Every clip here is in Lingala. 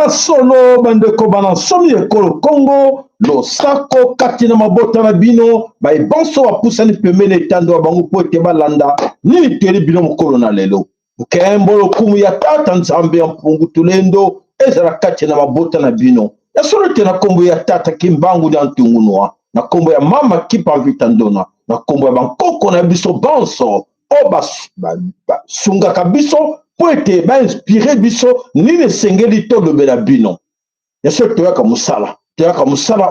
Voilà solo bandeko bana somi ekolo Congo lo sako katina mabota na bino ba banso wa pusani pemene tando bango pote balanda ni teri bino mokolo na lelo kembo kumu ya tata nzambe ya mpungu tulendo ezara katina mabota na bino ya solo tena kombo ya tata kimbangu ya ntungunwa na kombo ya mama kipa vitandona na kombo ya bankoko na biso banso o sunga kabiso poete ba inspiré biso nini sengeli to lobela bino ya so toyaka musala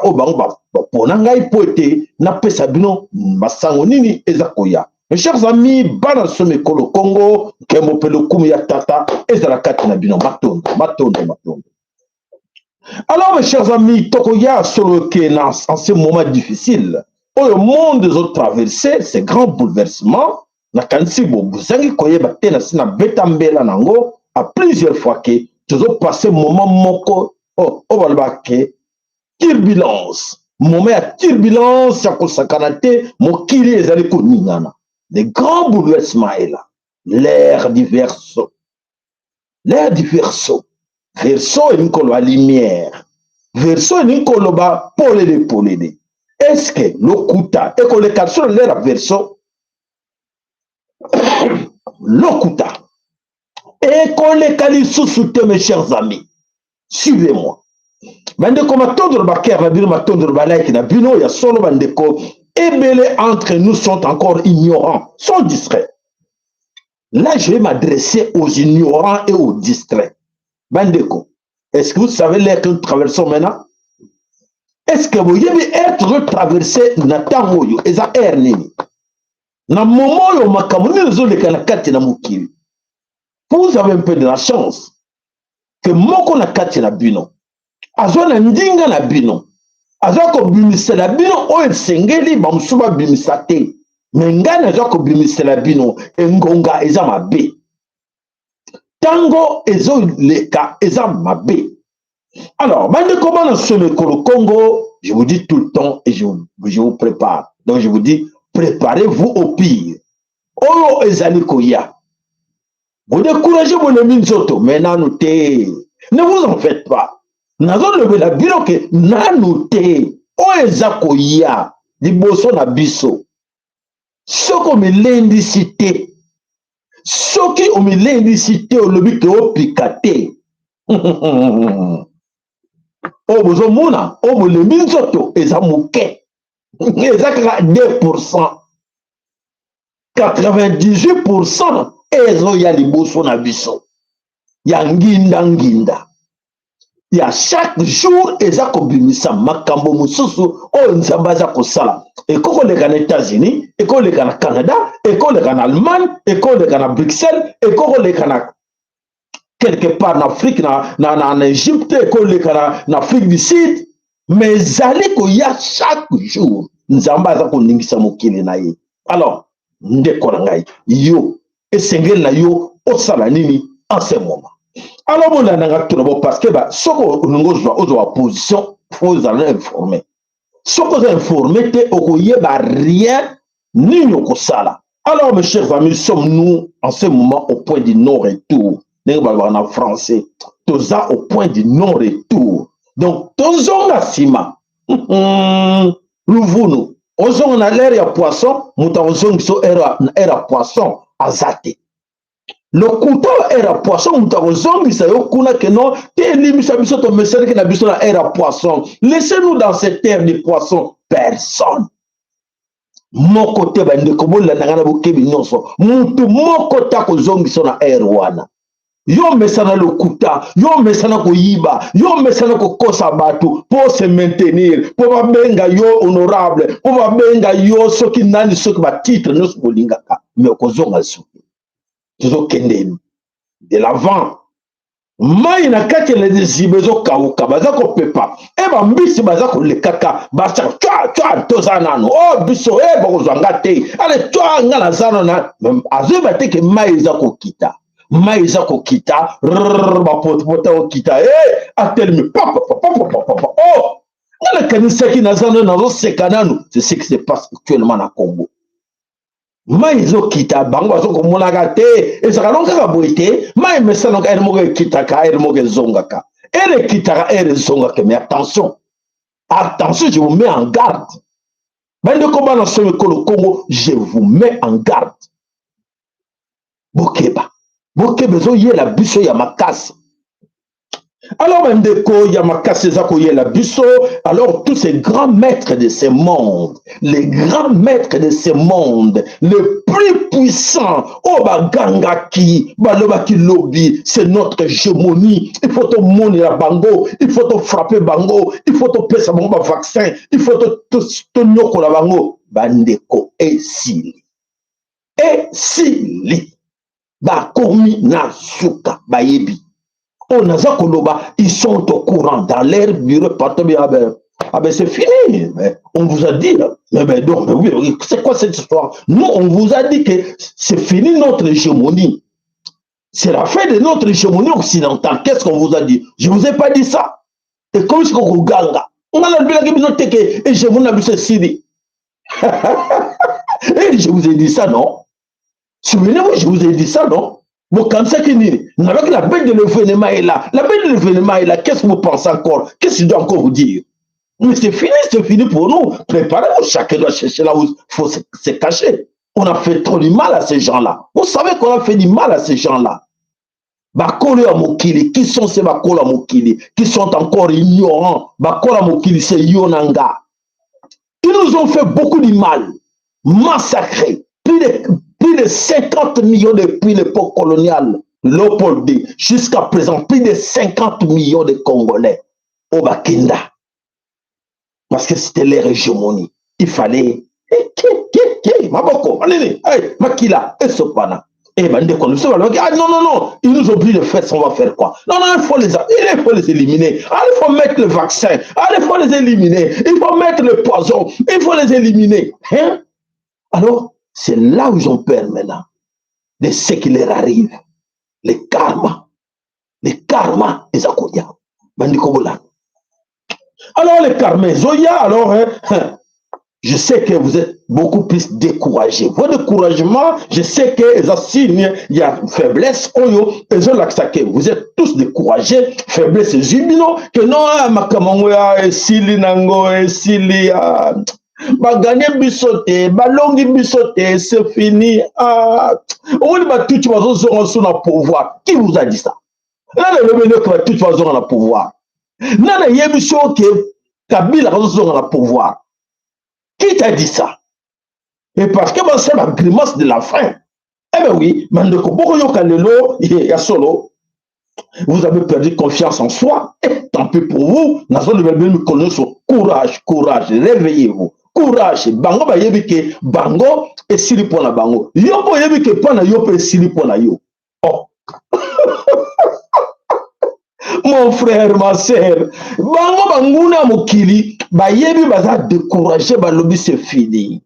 o bango pona ngai poete na pesa bino masango nini eza koya. Mes chers amis, bana some kolo Congo kembo pelo kumu ya tata ezala kati na bino matondo. Alors mes chers amis, tokoya solo ke en ce moment difficile où le monde a traversé ces grands bouleversements na kanisi bozangi koyeba te na sina betambela nango à plusieurs fois que tozo passé moment moko balobake turbulence moment ya turbulence ya kosakana te mokili ezali koningana. Les grands bouleversements est là, l'ère du verso verso est une la lumière, verso est une ba polede. Est-ce que lokuta et que les cartes l'ère verso lokuta et qu'on les cali sous-souté, mes chers amis, suivez-moi. Bandeko matondre baker na bino matondre balaiki na bino ya solo bandeko ebele entre nous sont encore ignorants, sont distraits. Là, je vais m'adresser aux ignorants et aux distraits. Bandeko, est-ce que vous savez l'air que nous traversons maintenant? Est-ce que vous devez être traversé na tango yo eza air nini? Na momo yo makamuni zoleka na kati na mukili. Vous avez un peu de la chance que moko na kati na bino azona ndinga na bino azako bimisa na bino o esengeli ba musuba bimisa te mengana azako bimisa na bino engonga eza mabe tango ezo leka eza mabe. Alors bande comment on se met au Congo, je vous dis tout le temps et je vous prépare. Donc je vous dis préparez-vous au pire. Oyo ezali koya. Vous découragez mon ami Nzoto, mais nanoté. Ne vous en faites pas. Nazo le la biro que nanoté. O ezako ya. Liboso na biso. Soko me l'indicité. Soki o me l'indicité o lobi ke o pikate. O bozo mona. O mo le Nzoto eza moke. Eza kaka 2%. 98% ezo ya liboso na biso ya nginda ya chaque jour eza kobimisa makambo mususu o nzamba aza kosala ekoleka na États-Unis ekoleka na Canada ekoleka na Allemagne ekoleka na Bruxelles ekoleka na quelque part en Afrique en Égypte ekoleka na Afrique du Sud mais zali koya chaque jour nzamba aza koningisa mokili na ye. Alors ndeko na ngai yo esengeli na yo osala nini en ce moment? Alors bon nanga tout parce que soko onongo ozwa position faut aller informer soko za informer te okoyeba rien nini okosala. Alors mes chers amis, sommes-nous en ce moment au point du non-retour? En français toza au point du non-retour. Donc tozonga sima luvunu ozonga na l'air ya poisson muta ozonga so era poisson azate le kuta era poisson muta ozonga sa yo kuna que non te limisa biso to mesere que na biso na era poisson. Laissez-nous dans cette terre de poisson personne moko te bande ko bolla na bokebi nyonso mutu moko ta ko zonga so na era wana. Yo mesana lokuta, yo mesana koyiba, yo mesana kokosa batu pour se maintenir, pour babenga yo honorable, pour babenga yo soki nani soki ba titre nyos bolingaka, mais kozonga soki. Tozo kende de l'avant. Mai na kati le zibezo kauka bazako pepa. E ba mbisi bazako lekaka, basa twa tozanano. Oh biso bakozanga te. Ale twa ngala zano na azuba te ke mai zako kita. Maïza kokita, bapota okita, atelmi, papa, oh, la kanisa qui n'a jamais dans sekananu, c'est ce qui se passe actuellement na Congo. Maïza okita, bango azoko monagate, et ça kalonga kaboite, maï mesano ka elmoge kitaka, elmoge zongaka. Et les Kitara et les Zonga, mais attention, attention, je vous mets en garde. Bande combat dans le Congo, je vous mets en garde. Bokeba. Bokeba, il y a la biso, il y a ma casse. Alors, Mandeko, Yamakase Zako la Busso, alors tous ces grands maîtres de ce monde, les grands maîtres de ce monde, les plus puissants, Obagangaki, Balobaki Lobby, c'est notre hégémonie. Il faut te monter la bango, il faut te frapper bango, il faut te passer un vaccin, il faut te nyoko la bango. Bandeko, et Sili. Et Sili. Bakomi na suka, bayebi. Ils sont au courant dans leur bureau. C'est fini. Mais on vous a dit. Oui, c'est quoi cette histoire? Nous, on vous a dit que c'est fini notre hégémonie. C'est la fin de notre hégémonie occidentale. Qu'est-ce qu'on vous a dit? Je ne vous ai pas dit ça. Et comme ce qu'on ganga. On a dit que et je vous ai dit ça, non? Souvenez-vous, je vous ai dit ça, non? Bon, comme ça, avec la bête de l'événement est là. La bête de l'événement est là. Qu'est-ce que vous pensez encore? Qu'est-ce qu'il doit encore vous dire? Mais c'est fini pour nous. Préparez-vous. Chacun doit chercher là où il faut se cacher. On a fait trop du mal à ces gens-là. Vous savez qu'on a fait du mal à ces gens-là. Bakolo Amokili, qui sont ces Bakolo Amokili? Qui sont encore ignorants. Bakolo Amokili, c'est Yonanga. Ils nous ont fait beaucoup de mal. Massacrés. Plus de 50 millions depuis l'époque coloniale, Léopold II, jusqu'à présent, plus de 50 millions de Congolais au Bakinda. Parce que c'était leur hégémonie. Il fallait. Maboko, Makila, et Sopana. Et ah non, ils nous obligent de faire ça, on va faire quoi? Non, il faut les éliminer. Il faut mettre le vaccin. Il faut les éliminer. Il faut mettre le poison. Il faut les éliminer. Hein? Alors, c'est là où ils ont peur maintenant de ce qui leur arrive. Les karma. Les karma, les akoya. Alors, les karma, Zoya, alors, hein, je sais que vous êtes beaucoup plus découragés. Votre découragement, je sais que les signes, il y a faiblesse, vous êtes tous découragés, faiblesse, jubilo, que non, makamangoya, sili nango, sili, bagane bisote, balongi bisote, c'est fini. On va tout sur le pouvoir. Qui vous a dit ça? Là, le tout sur le pouvoir. Là, il y a une chose que Kabila va sur le pouvoir. Qui t'a dit ça? Et parce que c'est la grimace de la faim. Eh bien oui, vous avez perdu confiance en soi. Et tant pis pour vous. Courage, courage, réveillez-vous. Courage. Bango ba yebike bango et sili pona bango. Yopo yebike pona yopo et sili pona yo. Oh. Mon frère, ma soeur, bango banguna mokili, ba yebi baza découragé, ba lobby c'est fini.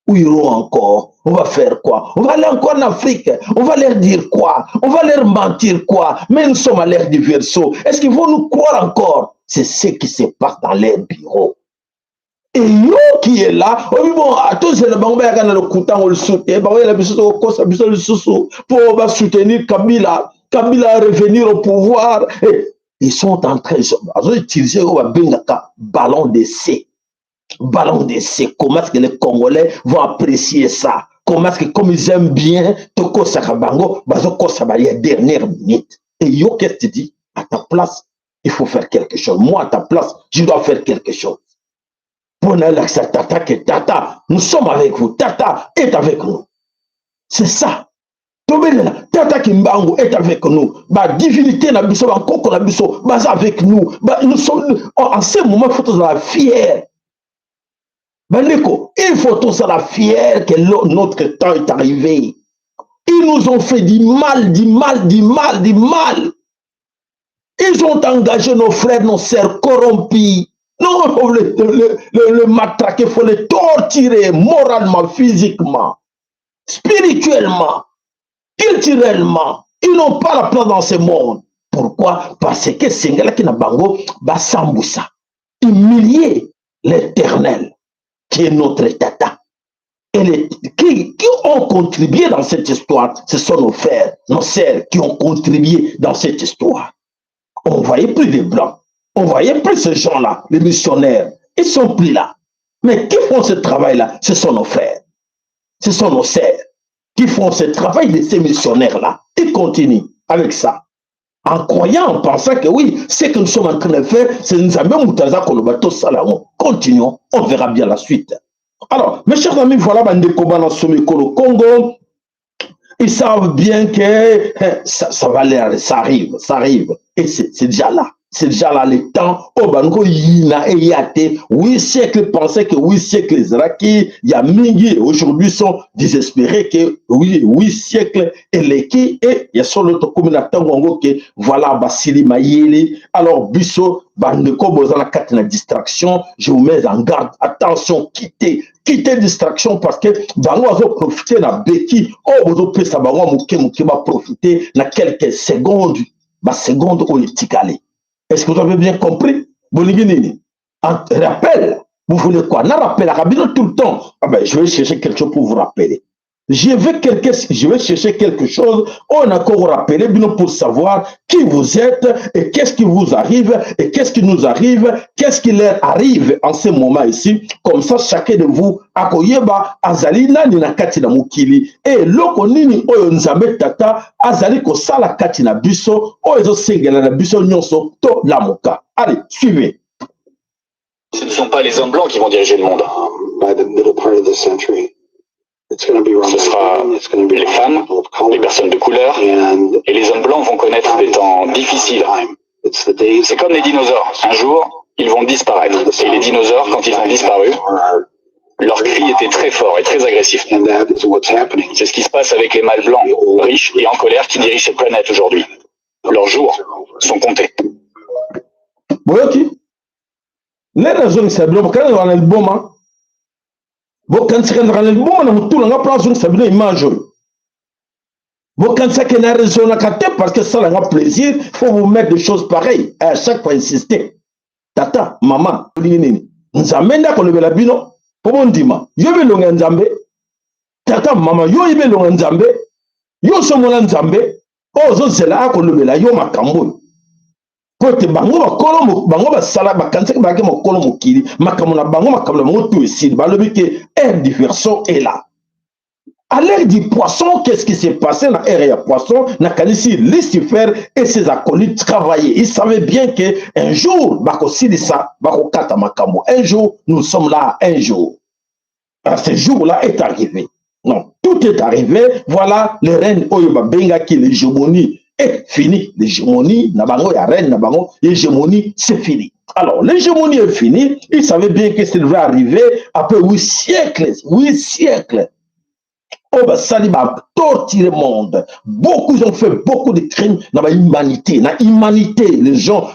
Où iront encore? On va faire quoi? On va aller encore en Afrique. On va leur dire quoi? On va leur mentir quoi? Mais nous sommes à l'ère du verseau. Est-ce qu'ils vont nous croire encore? C'est ce qui se passe dans les bureaux. Et yo qui est là, bon, à tous les banques, il y a le couteau, on le soutient, pour soutenir Kabila, Kabila revenir au pouvoir. Et ils sont en train d'utiliser un ballon d'essai. Ballon d'essai. Comment est-ce que les Congolais vont apprécier ça? Comment est-ce que, comme ils aiment bien, Toko Sakabango, Bazoko Sabaya, dernière minute. Et yo, qu'est-ce que tu dis? À ta place, il faut faire quelque chose. Moi, à ta place, je dois faire quelque chose. Tata, Tata, nous sommes avec vous. Tata est avec nous. C'est ça. Tata Kimbango est avec nous. La divinité n'a pas encore avec nous. Nous sommes en ce moment, il faut tous la fière. Il faut tous la fière que notre temps est arrivé. Ils nous ont fait du mal, du mal, du mal, du mal. Ils ont engagé nos frères, nos sœurs corrompus. Non, il faut le matraquer, il faut le torturer moralement, physiquement, spirituellement, culturellement. Ils n'ont pas la place dans ce monde. Pourquoi? Parce que c'est là qui n'a bango, basamboussa, humilier l'Éternel, qui est notre tata. Et qui ont contribué dans cette histoire, ce sont nos frères, nos sœurs qui ont contribué dans cette histoire. on voyait plus des blancs. On voyait plus ces gens-là, les missionnaires. Ils sont plus là. Mais qui font ce travail-là? Ce sont nos frères. Ce sont nos sœurs qui font ce travail de ces missionnaires-là. Ils continuent avec ça. En croyant, en pensant que oui, ce que nous sommes en train de faire, c'est nous avons continuons, on verra bien la suite. Alors, mes chers amis, voilà Bandeko Banasomeko Congo. Ils savent bien que ça va aller, ça arrive. Et c'est déjà là. C'est déjà là le temps. Oh, bango yina et yate. 8 siècles pensaient que 8 siècles Zraki, Yamingi, aujourd'hui sont désespérés que oui, 8 siècles et les qui, et il y a sur l'autre communauté que voilà, Basili Mayeli. Alors, Bisso, Bandeko, Bozala, la distraction, je vous mets en garde. Attention, quittez distraction parce que bango va profiter na beki. Oh, vous pouvez savoir, mouké va profiter na quelques secondes, secondes où il ticale. Est-ce que vous avez bien compris? Rappel, vous voulez quoi? Non, rappel, tout le temps. Ah ben, je vais chercher quelque chose pour vous rappeler. Je vais chercher quelque chose, on a encore rappeler pour savoir qui vous êtes et qu'est-ce qui vous arrive et qu'est-ce qui nous arrive, qu'est-ce qui leur arrive en ce moment ici. Comme ça, chacun de vous, akoyeba, azali nani na kati na mukili, et loko nini oyo nzambe tata, azali ko sala kati na biso, oyo sengela na biso nyonso, to la moka. Allez, suivez. Ce ne sont pas les hommes blancs qui vont diriger le monde. By the middle part of the century. Ce sera les femmes, les personnes de couleur, et les hommes blancs vont connaître des temps difficiles. C'est comme les dinosaures. Un jour, ils vont disparaître. Et les dinosaures, quand ils ont disparu, leur cri était très fort et très agressif. C'est ce qui se passe avec les mâles blancs, riches et en colère, qui dirigent cette planète aujourd'hui. Leurs jours sont comptés. Les raisons, c'est bien, parce qu'on a le bon moment. Quand c'est un bon moment, tout le monde prend une image. Quand c'est une raison, parce que ça a plaisir, il faut vous mettre des choses pareilles. À chaque fois, insister. Tata, maman, nous amène à qu'on la bino. Pour mon dima, yo be longa nzambe. Tata, maman, yo ibe longa nzambe. Yo somola nzambe. Oh, zo zela qu'on le la yo makambo. Pote bango bakolo bango basala bakanse bake makolo mokili makamona bango makamona bango tout ici balobi que air diversion est là. À l'ère du poisson, qu'est-ce qui s'est passé dans l'ère du poisson? Nakanisi Lucifer et ses acolytes travaillaient. Ils savaient bien que un jour bakosili-sa bakokata makambo. Un jour nous sommes là, un jour. Alors, ce jour-là est arrivé. Non, tout est arrivé. Voilà le règne Oyoba Benga qui l'hégémonie est fini. L'hégémonie, nabango ya reine, nabango, l'hégémonie, c'est fini. Alors, l'hégémonie est finie. Ils savaient bien que ça devait arriver après 8 siècles. 8 siècles. Oh, bah, ça va torturer le monde. Beaucoup ont fait beaucoup de crimes dans l'humanité. Dans l'humanité, les gens,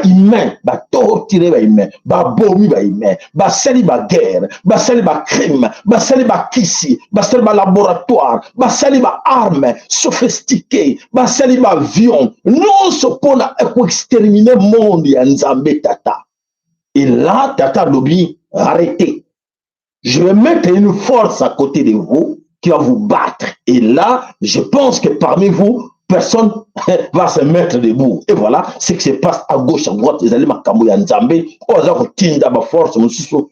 humains, torturer les humains, bomi les humains, sali guerre, sali crime, sali kissi, sali laboratoire, sali armes sophistiquées, sali avion. Non, ce qu'on a pour exterminer le monde, il y a Nzambe Tata. Et là, Tata Lobi, arrêtez. Je vais mettre une force à côté de vous qui va vous battre. Et là, je pense que parmi vous, personne va se mettre debout. Et voilà ce qui se passe à gauche, à droite. Les alliés Makambo et Nzambe, force,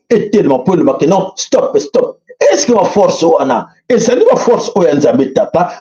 et tellement pour le bac. Non, stop. Est-ce que ma force on a? Et ça ma force au Nzambe Tata,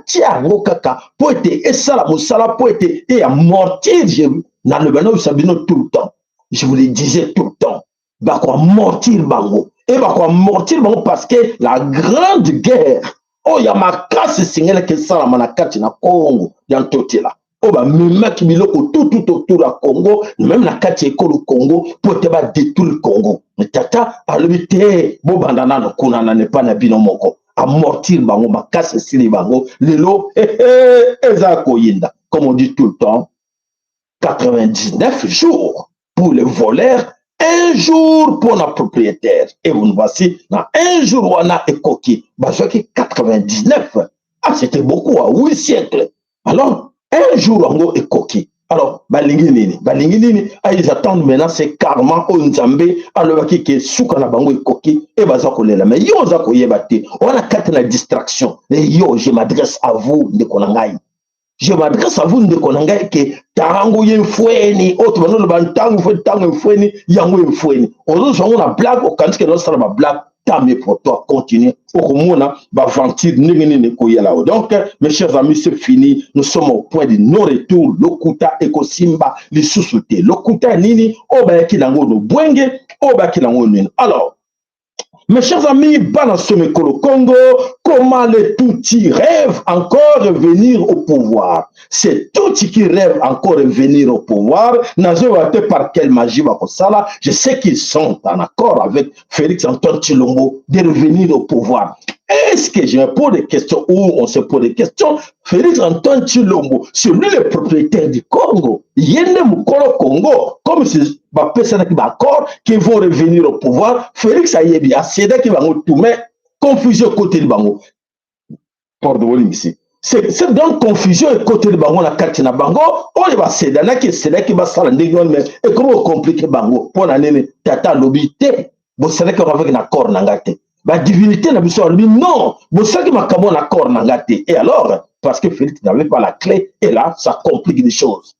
tiens, kaka, pour être, et ça la moussala, pour être, et à mortir, dans le banon, Sabino tout le temps. Je vous le disais tout le temps. Bah quoi, mortir bango. Et bah quoi, mortir bango parce que la grande guerre, oh, y a ma casse signalée que ça, la manakati na Congo, dans tout là. Oh, bah, même qui miloko tout autour la Congo, même la kati école au Congo, pour te battre détruire le Congo. Mais tata, à l'habité, bon, bandana, no kunana, n'est pas na binomoko. À mortir bango, ma casse sili bango, lelo, ezako yinda. Comme on dit tout le temps, 99 jours pour les voleurs, un jour pour nos propriétaires. Et vous nous voici, dans un jour, on a écoqué. Bah, je dis 99. Ah, c'était beaucoup, à 8 siècles. Alors, un jour, on a écoqué. Alors, balingi nini, ils attendent maintenant, c'est karma, on Nzambe, alors, qui est soukana bango écoqué, et bazakolela. Mais yo, zako yebate, on a quatre la distraction. Et yo, je m'adresse à vous, de Konangaï. Je m'adresse à vous de konanga que tarango yenfweni autre bano le bantango fait tango yenfweni yango yenfweni ozo zongo na blague au quand que non ça ma blague tamé pour toi continue au mona ba ventir ningini ko yela. Donc mes chers amis, c'est fini, nous sommes au point de non retour. Lokuta ekosimba li susute lokuta nini oba kilango no bwenge oba kilango nini. Alors mes chers amis, Banasomekolo Congo, comment les Tutsis rêvent encore de venir au pouvoir. C'est Tutsis qui rêvent encore de venir au pouvoir. Par quelle magie Bakosala? Je sais qu'ils sont en accord avec Félix Antoine Tshilombo de revenir au pouvoir. Est-ce que je me pose des questions ou on se pose des questions? Félix Antoine Tshilombo, c'est lui le propriétaire du Congo. Yende Mukolo Congo, comme si d'accord qui vont revenir au pouvoir. Félix Ayebi, c'est qui va tout mettre confusion côté du Bango. Pardon, ici. C'est donc confusion et côté du Bango, la carte na Bango. On va c'est qui va s'aller et comment compliquer Bango pour l'année tata l'obité. Vous savez qu'on va avec un accord n'angate. La divinité n'a pas dit non. Vous savez qu'on va avec un accord n'angate. Et alors, parce que Félix n'avait pas la clé, et là, ça complique les choses.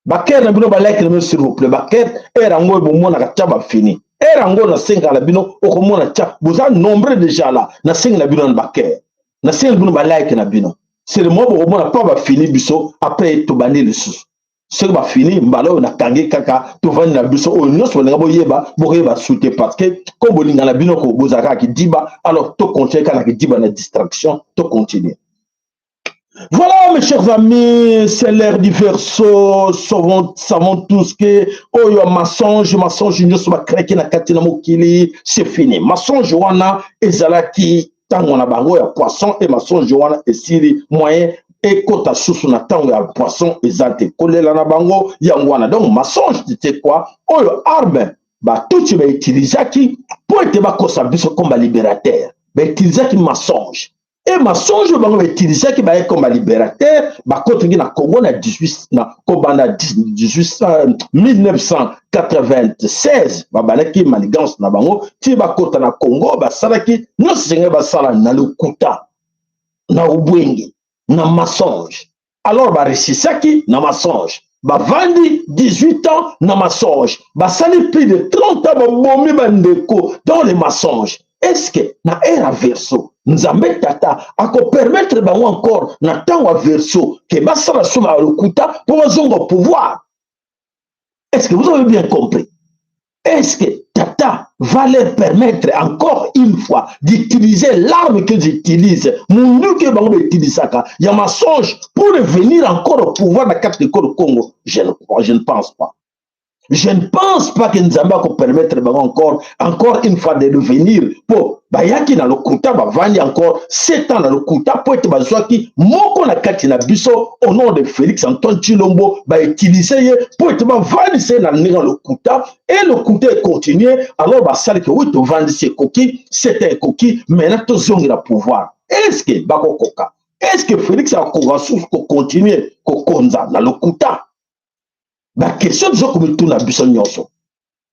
Baker na bino balike na s'il vous plaît. Baker erango bomo na kachaba fini. Erango na senga la bino okomo na cha. Vous êtes nombreux déjà là. Na senga la bino na Baker. Na senga bino balike na bino. C'est le mot bomo na pas fini biso après to bani le sous. C'est ba fini mbalo na kangi kaka to vani na biso o nyonso na boyeba boyeba souter parce que comme bolinga na bino ko bozaka ki diba alors to continuer kana ki diba na distraction to continuer. Voilà mes chers amis, c'est l'ère du verso, savons tous que oh yo mensonge nous sommes craqués na katina mokili, c'est fini. Mensonge wana ezalaki tango na bango ya poisson et mensonge wana esili moyen et kota susu na tango ya poisson ezate kolela na bango yango wana. Donc mensonge c'était quoi? Oh yo arme ba tout ba utilisaki pour être ba kosa biso comme libérateur. Ba utilisaki mensonge. Et mensonge bango utilisé qui va comme libérateur ba contre na Congo na 1996 ba balaki manigance na bango ti ba kota na Congo ba salaki no senge ba sala na lokuta na ubwenge na mensonge. Alors ba resisaki na mensonge ba vandi 18 ans na mensonge ba sali plus de 30 ans ba bomi bandeko dans les mensonges. Est-ce que na era verso Nzambe tata ako permettre bango encore na tango verso que basala suma lokuta pour zongo pouvoir? Est-ce que vous avez bien compris? Est-ce que tata va leur permettre encore une fois d'utiliser l'arme que j'utilise, mon dieu que bango utilise ça, il y a mensonge pour revenir encore au pouvoir de la carte de Congo? Je ne pense pas. Je ne pense pas que Nzambe va permettre encore une fois de revenir pour bayaki na lokuta ba vandi encore 7 ans na lokuta pour être bazwaki moko na kati na biso au nom de Félix Antoine Tshilombo ba utiliser pour être ba vandi c'est na lokuta et lokuta continue. Alors ba sali que oui to vandi c'est coquille, c'est un coquille, maintenant to zongi la pouvoir. Est-ce que bako koka? Est-ce que Félix a continuer ko konza na lokuta? La question de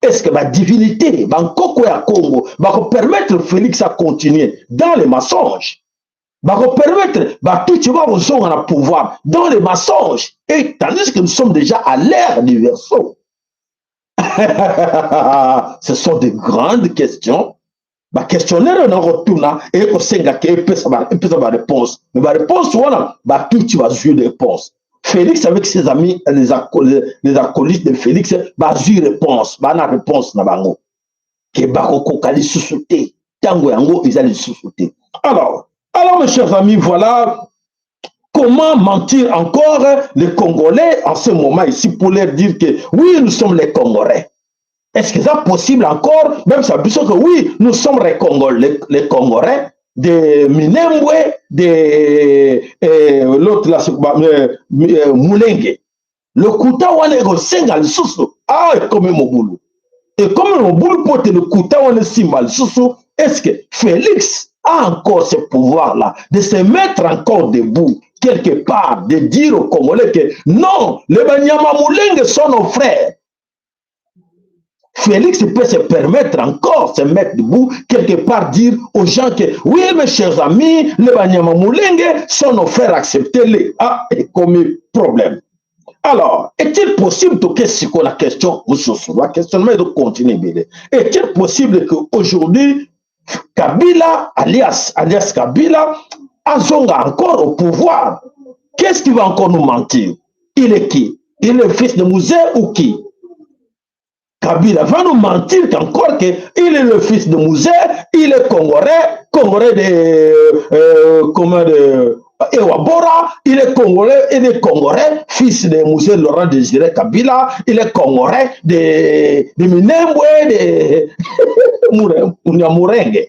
est-ce que la divinité, Bangkoko à Congo, va permettre Félix à continuer dans les mensonges? Va permettre tout le monde à pouvoir dans les mensonges? Et tandis que nous sommes déjà à l'ère du verso. Ce sont de grandes questions. Le questionnaire on retourne et on sait qu'il peut avoir réponse. Mais la réponse, voilà, tout tu vas jouer des réponses. Félix avec ses amis, les acolytes de Félix, va jouer réponse, va na réponse na bango. Que bako kali sous-souté, tango yango ils allaient sous-souté. Alors mes chers amis, voilà comment mentir encore les Congolais en ce moment ici pour leur dire que oui, nous sommes les Congolais. Est-ce que c'est possible encore? Même ça, que oui, nous sommes les Congolais. De Minembwe, de l'autre là, Moulenge. Le Kouta wane go sengal susu. Ah, comme mon boulot. Et comme mon boulot porte le Kouta wane simbal susu, est-ce que Félix a encore ce pouvoir-là de se mettre encore debout quelque part, de dire aux Congolais que non, les Banyama Moulenge sont nos frères. Félix peut se permettre encore, se mettre debout, quelque part dire aux gens que oui, mes chers amis, les Banyama Moulenge sont nos frères, acceptez-les. Ah, et comme problème. Alors, est-il possible de questionner la question, la questionnement est de continuer. Est-il possible qu'aujourd'hui, Kabila, alias Kabila, Azonga encore au pouvoir? Qu'est-ce qui va encore nous mentir? Il est qui? Il est le fils de Mouzé ou qui? Kabila va nous mentir qu'encore qu'il est le fils de Mouzé, il est Congolais de Ewabora, il est Congolais, fils de Mouzé Laurent Désiré Kabila, il est Congolais de Minembwe, de Murenge.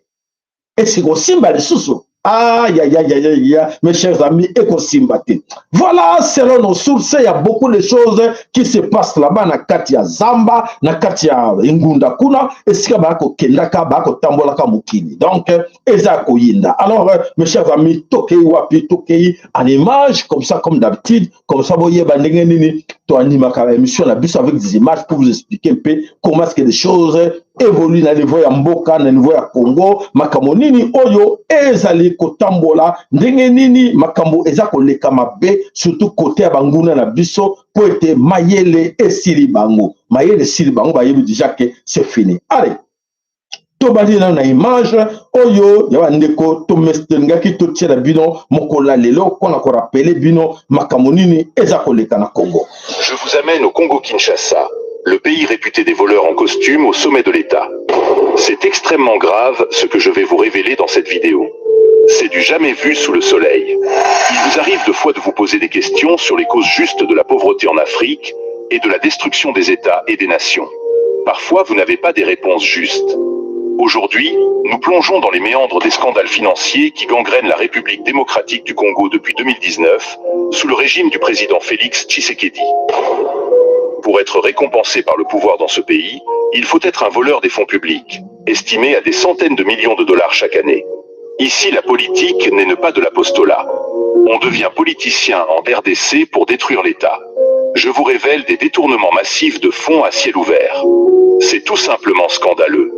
Et c'est aussi mal sous. Aïe, aïe, aïe, aïe, aïe, mes chers amis, éco-sympathie. Voilà, selon nos sources, il y a beaucoup de choses qui se passent là-bas, na Katia Zamba, na Katia Ngunda Kuna, et ce qu'il y a Kendaka, Bako Tambolaka Mukini. Donc, Ezako Yinda. Alors, mes chers amis, Tokei Wapi, Tokei, en image, comme ça, comme d'habitude, comme ça, vous voyez, Bandengenini, tu animes la émission, la bus avec des images pour vous expliquer un peu comment est-ce que les choses évolue na niveau ya mboka na niveau ya Congo makambo nini oyo ezali kotambola ndenge nini makambo eza koleka mabe surtout côté ya banguna na biso po ete mayele esili bango bayebi déjà que c'est fini. Allez, tobali na image oyo ya bandeko tomestengaki totiela bino mokola lelo kona ko rappeler bino makambo nini eza koleka na Congo. Je vous amène au Congo-Kinshasa, le pays réputé des voleurs en costume au sommet de l'État. C'est extrêmement grave ce que je vais vous révéler dans cette vidéo. C'est du jamais vu sous le soleil. Il vous arrive de fois de vous poser des questions sur les causes justes de la pauvreté en Afrique et de la destruction des États et des nations. Parfois, vous n'avez pas des réponses justes. Aujourd'hui, nous plongeons dans les méandres des scandales financiers qui gangrènent la République démocratique du Congo depuis 2019, sous le régime du président Félix Tshisekedi. Pour être récompensé par le pouvoir dans ce pays, il faut être un voleur des fonds publics, estimé à des centaines de millions de dollars chaque année. Ici, la politique n'est pas de l'apostolat. On devient politicien en RDC pour détruire l'État. Je vous révèle des détournements massifs de fonds à ciel ouvert. C'est tout simplement scandaleux.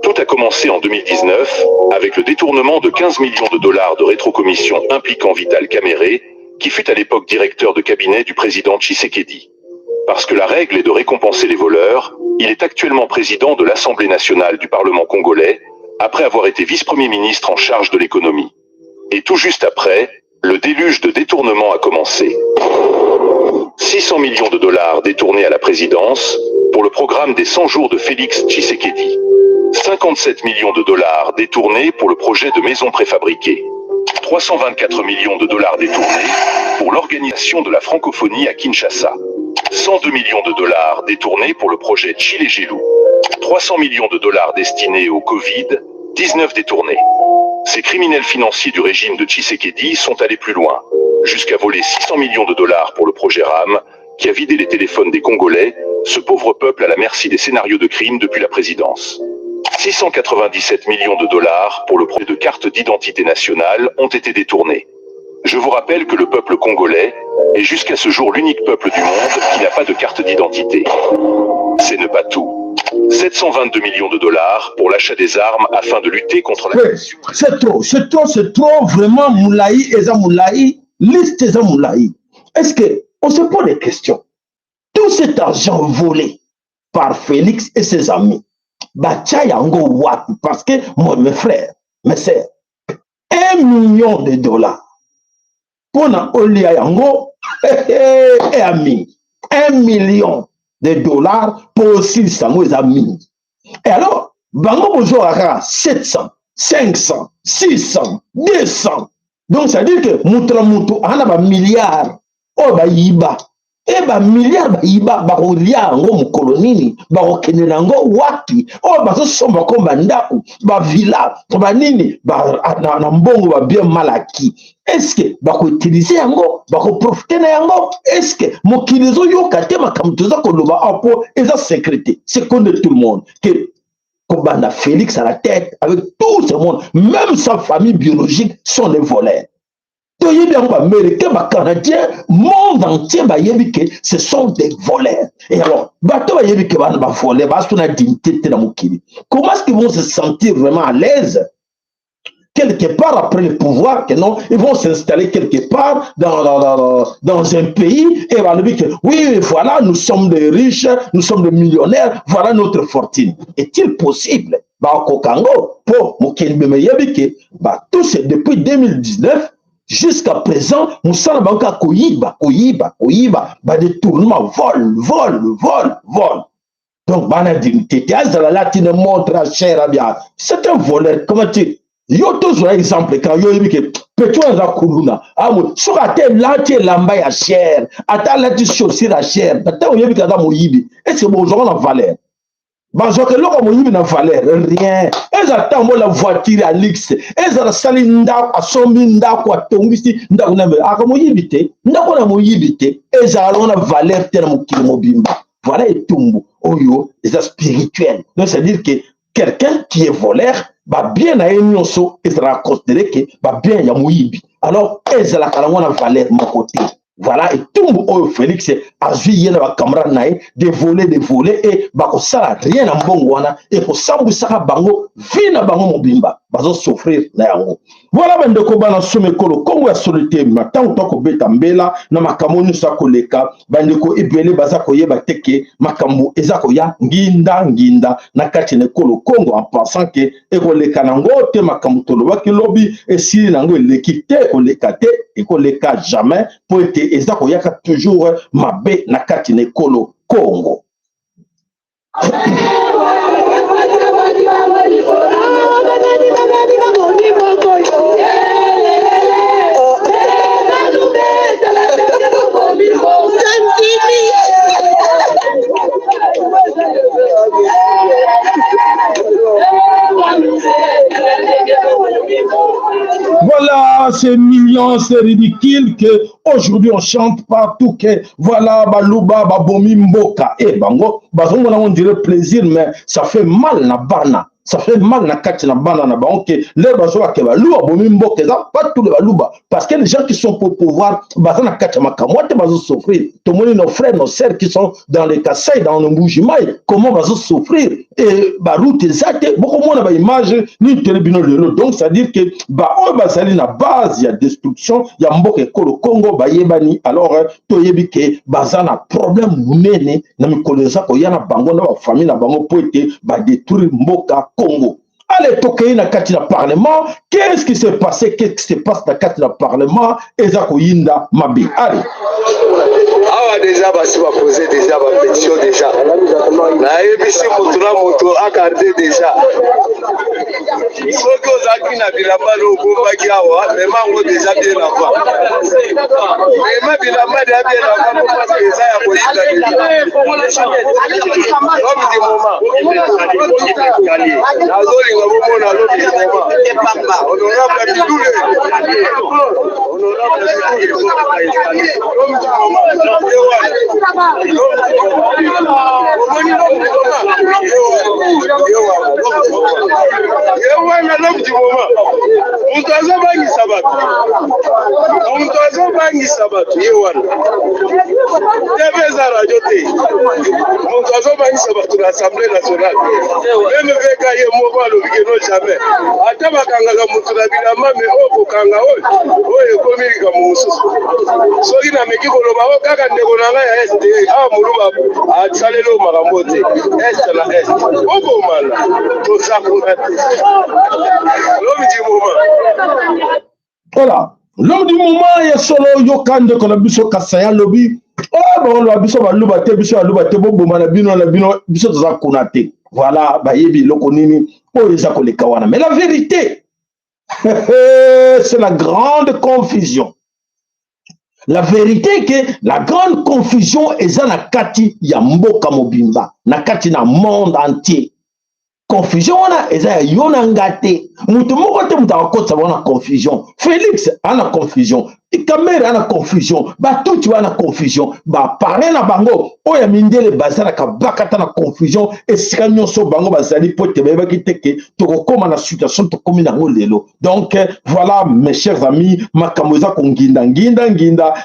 Tout a commencé en 2019, avec le détournement de 15 millions de dollars de rétrocommission impliquant Vital Kamerhe, qui fut à l'époque directeur de cabinet du président Tshisekedi. Parce que la règle est de récompenser les voleurs, il est actuellement président de l'Assemblée nationale du Parlement congolais, après avoir été vice-premier ministre en charge de l'économie. Et tout juste après, le déluge de détournement a commencé. 600 millions de dollars détournés à la présidence pour le programme des 100 jours de Félix Tshisekedi. 57 millions de dollars détournés pour le projet de maison préfabriquée. 324 millions de dollars détournés pour l'organisation de la francophonie à Kinshasa. 102 millions de dollars détournés pour le projet Chile-Gelou. 300 millions de dollars destinés au Covid, 19 détournés. Ces criminels financiers du régime de Tshisekedi sont allés plus loin, jusqu'à voler 600 millions de dollars pour le projet RAM, qui a vidé les téléphones des Congolais, ce pauvre peuple à la merci des scénarios de crimes depuis la présidence. 697 millions de dollars pour le projet de carte d'identité nationale ont été détournés. Je vous rappelle que le peuple congolais est jusqu'à ce jour l'unique peuple du monde qui n'a pas de carte d'identité. C'est ne pas tout. 722 millions de dollars pour l'achat des armes afin de lutter contre la... C'est trop, vraiment, Moulaï, Eza Moulaï, liste Eza Moulaï. Est-ce qu'on se pose des questions? Tout cet argent volé par Félix et ses amis, parce que moi, mes frères, mes sœurs, 1 million de dollars pour na Olia Yango et amis, 1 million de dollars pour aussi les amis. Et alors, bango bonjour à 700, 500, 600, 200. Donc ça veut dire que moutra moutou a un milliard, oh ba yiba. Et ba milliard ba yiba ba kolia ngo mukolonini ba kokenela ngo wapi o ba so somba ko bandaku ba villa ba nini ba na mbongo ba bien malaki. Est-ce que ba ko utiliser yango ba ko profiter na yango? Est-ce que mokilizo yo katema kamtuza ko loba apo eza sécurité c'est contre tout le monde que Kobanda Félix à la tête avec tout ce monde, même sa famille biologique sont des voleurs. Américains, Canadiens, monde entier, ce sont des voleurs. Et alors, comment est-ce qu'ils vont se sentir vraiment à l'aise quelque part après le pouvoir, que non, ils vont s'installer quelque part dans un pays et vont dire que oui, voilà, nous sommes des riches, nous sommes des millionnaires, voilà notre fortune. Est-il possible? Au Congo, pour tous depuis 2019, jusqu'à présent, nous sommes encore Koyiba, des tournements, vol. Donc, c'est un voleur. Comment tu yo toujours exemple quand yo yibike peto za kuluna amu suka te lati lamba ya cher ata lati chaussure ya cher ata yibika za moyibi est-ce que bonjour na valeur banzo que loko moyibi na valeur rien eza mo la voiture à luxe eza sali nda asombi nda kwa tongisi nda kuna aka moyibi te nda kuna moyibi te eza na valeur te na mokili mobimba voilà etumbu oyo eza spirituel donc c'est à dire que quelqu'un qui est voleur ba bien à nyonso et sera considéré que ba bien ya moyibi alors ezala kala ngona valeur mon côté voilà et tout o Félix azui yena ba camarade nae de voler et ba ko sala rien na mbongo wana et ko sambu saka bango vina bango mobimba bazo souffrir na yango voilà bande ko bana some kolo kongo ya solité matango to ko beta mbela na makambo nyusa koleka bande ko ebele baza ko yeba teke makambo ezako ya nginda na kati ne kolo kongo en pensant que e ko leka nango te makambo to lobaki lobi et si nango lekite ko lekate et ko leka jamais pour être ezako yaka toujours mabe na kati ne kolo kongo. Voilà, c'est mignon, c'est ridicule que aujourd'hui on chante partout que voilà, baluba, babomi mboka. Et bango, bazongo on dirait plaisir, mais ça fait mal na bana. Ça fait mal na kati na bana na bango que les bazoa ke baluba bomi mboka, pas tous les baluba. Parce que les gens qui sont pour pouvoir, bazana kati makamwate bazo souffrir. Tout le monde, nos frères, nos sœurs qui sont dans les Kassai, dans le Mbujimaï, comment bazo souffrir? Et baroute exacte, beaucoup moins na image ni telebino lelo. Donc c'est à dire que ba o bazali na base, il y a destruction, il y a mboka ekolo Congo ba yebani alors to yebi ke bazana problème munene na mikolo za ko yana bango na ba famille na bango pour être ba détruire mboka Congo. Allez, toquer na kati na parlement, qu'est-ce qui s'est passé? Qu'est-ce qui se passe na kati na parlement? Ezako yinda mabi. Allez. Awa déjà basi va poser déjà ma pétition déjà. Na ebisi moto na moto accordé déjà. Soki ozaki na bilamba lo bombaki awa, vraiment ngo déjà bien avant. Mais bilamba ya bien avant parce que ça ya koyika déjà. Comme du moment. Azoli nga bomona lo du moment. Honorable Bidoule. Honorable Bidoule. Comme du moment. L'Assemblée nationale. Même avec le jamais. Kaka ndeko nanga ya SDA muluma atsalelo makambo te est la est oko mala to zakuna te lomi di moment. Voilà, l'homme du moment est solo yokande ko la biso kasaya lobi oh bon la biso baluba te bomba na bino biso to zakuna te. Voilà, ba yebi loko nini o ezako le kawana. Mais la vérité c'est la grande confusion. La vérité est que la grande confusion est na kati ya mboka mobimba, na kati na monde entier. Confusion wana eza yona ngate. Mutu moko te mutu akotsa wana confusion. Félix ana confusion. Kamere ana confusion, ba tout tu ana confusion, ba paré na bango, oya mindele bazana ka bakata na confusion et sikanyo so bango bazali pote ba ki teke to koma na situation to komi na lelo. Donc voilà mes chers amis, makamoza ko nginda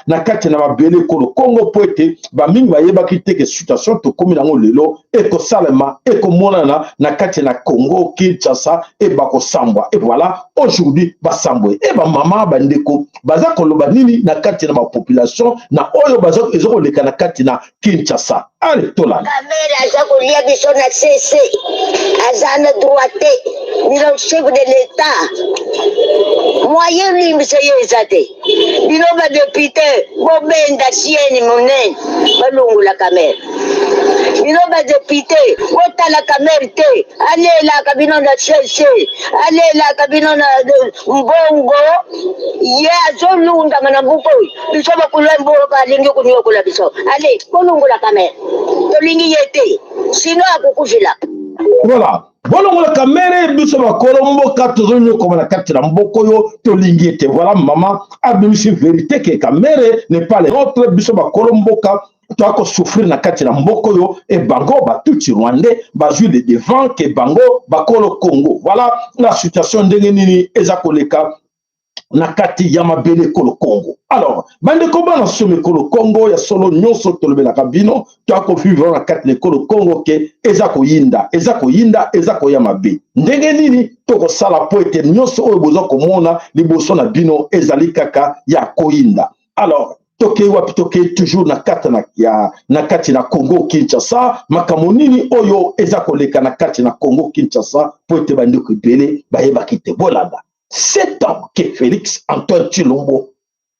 na kati na mabele ko Congo pote ba mingi ba yeba ki teke situation to komi na lelo et ko salema et ko monana na kati na Congo Kinshasa et ba ko sambwa. Et voilà, aujourd'hui ba sambwe et ba mama ba ndeko baza ko banini na kati na ma population na oyo bazo ezoko leka na kati na Kinshasa. Allez tola Kamera aza kolia biso na CC aza na droite ni le chef de l'état moyen ni monsieur ezate bino ba député bobenda sieni monene balungula kamera bino ba député otala kamera te alela kabino na CC alela kabino na mbongo ye azolunda mana buko biso bakula mbongo balingi kunyokola biso ale bolungula kamera tolingi yete sino akukuvila. Voilà. Bolongola kamere biso bakolo mboka tozonyo koma na kati na mboko yo tolingi ete. Voilà maman abimisi vérité que kamere n'est pas les autres biso bakolo mboka to ako souffrir na kati na mboko yo e bango ba tuti rwandais bazui de devant que bango bakolo Congo. Voilà la situation ndenge nini eza koleka na kati ya mabele kolo Congo. Alors, bande koba na somme kolo Congo ya solo nyonso tolobe na kabino to ako vivre na kati le kolo Congo ke ezako yinda ezako ya mabe. Ndenge nini toko sala po ete nyonso oyo bozo komona liboso na bino ezali kaka ya koyinda. Alors, toke wapi toke toujours na kati na kati na Congo Kinshasa makambo nini oyo ezako leka na kati na Congo Kinshasa po ete bande ko ebele bayeba kite bolanda. 7 ans que Félix Antoine Tshilombo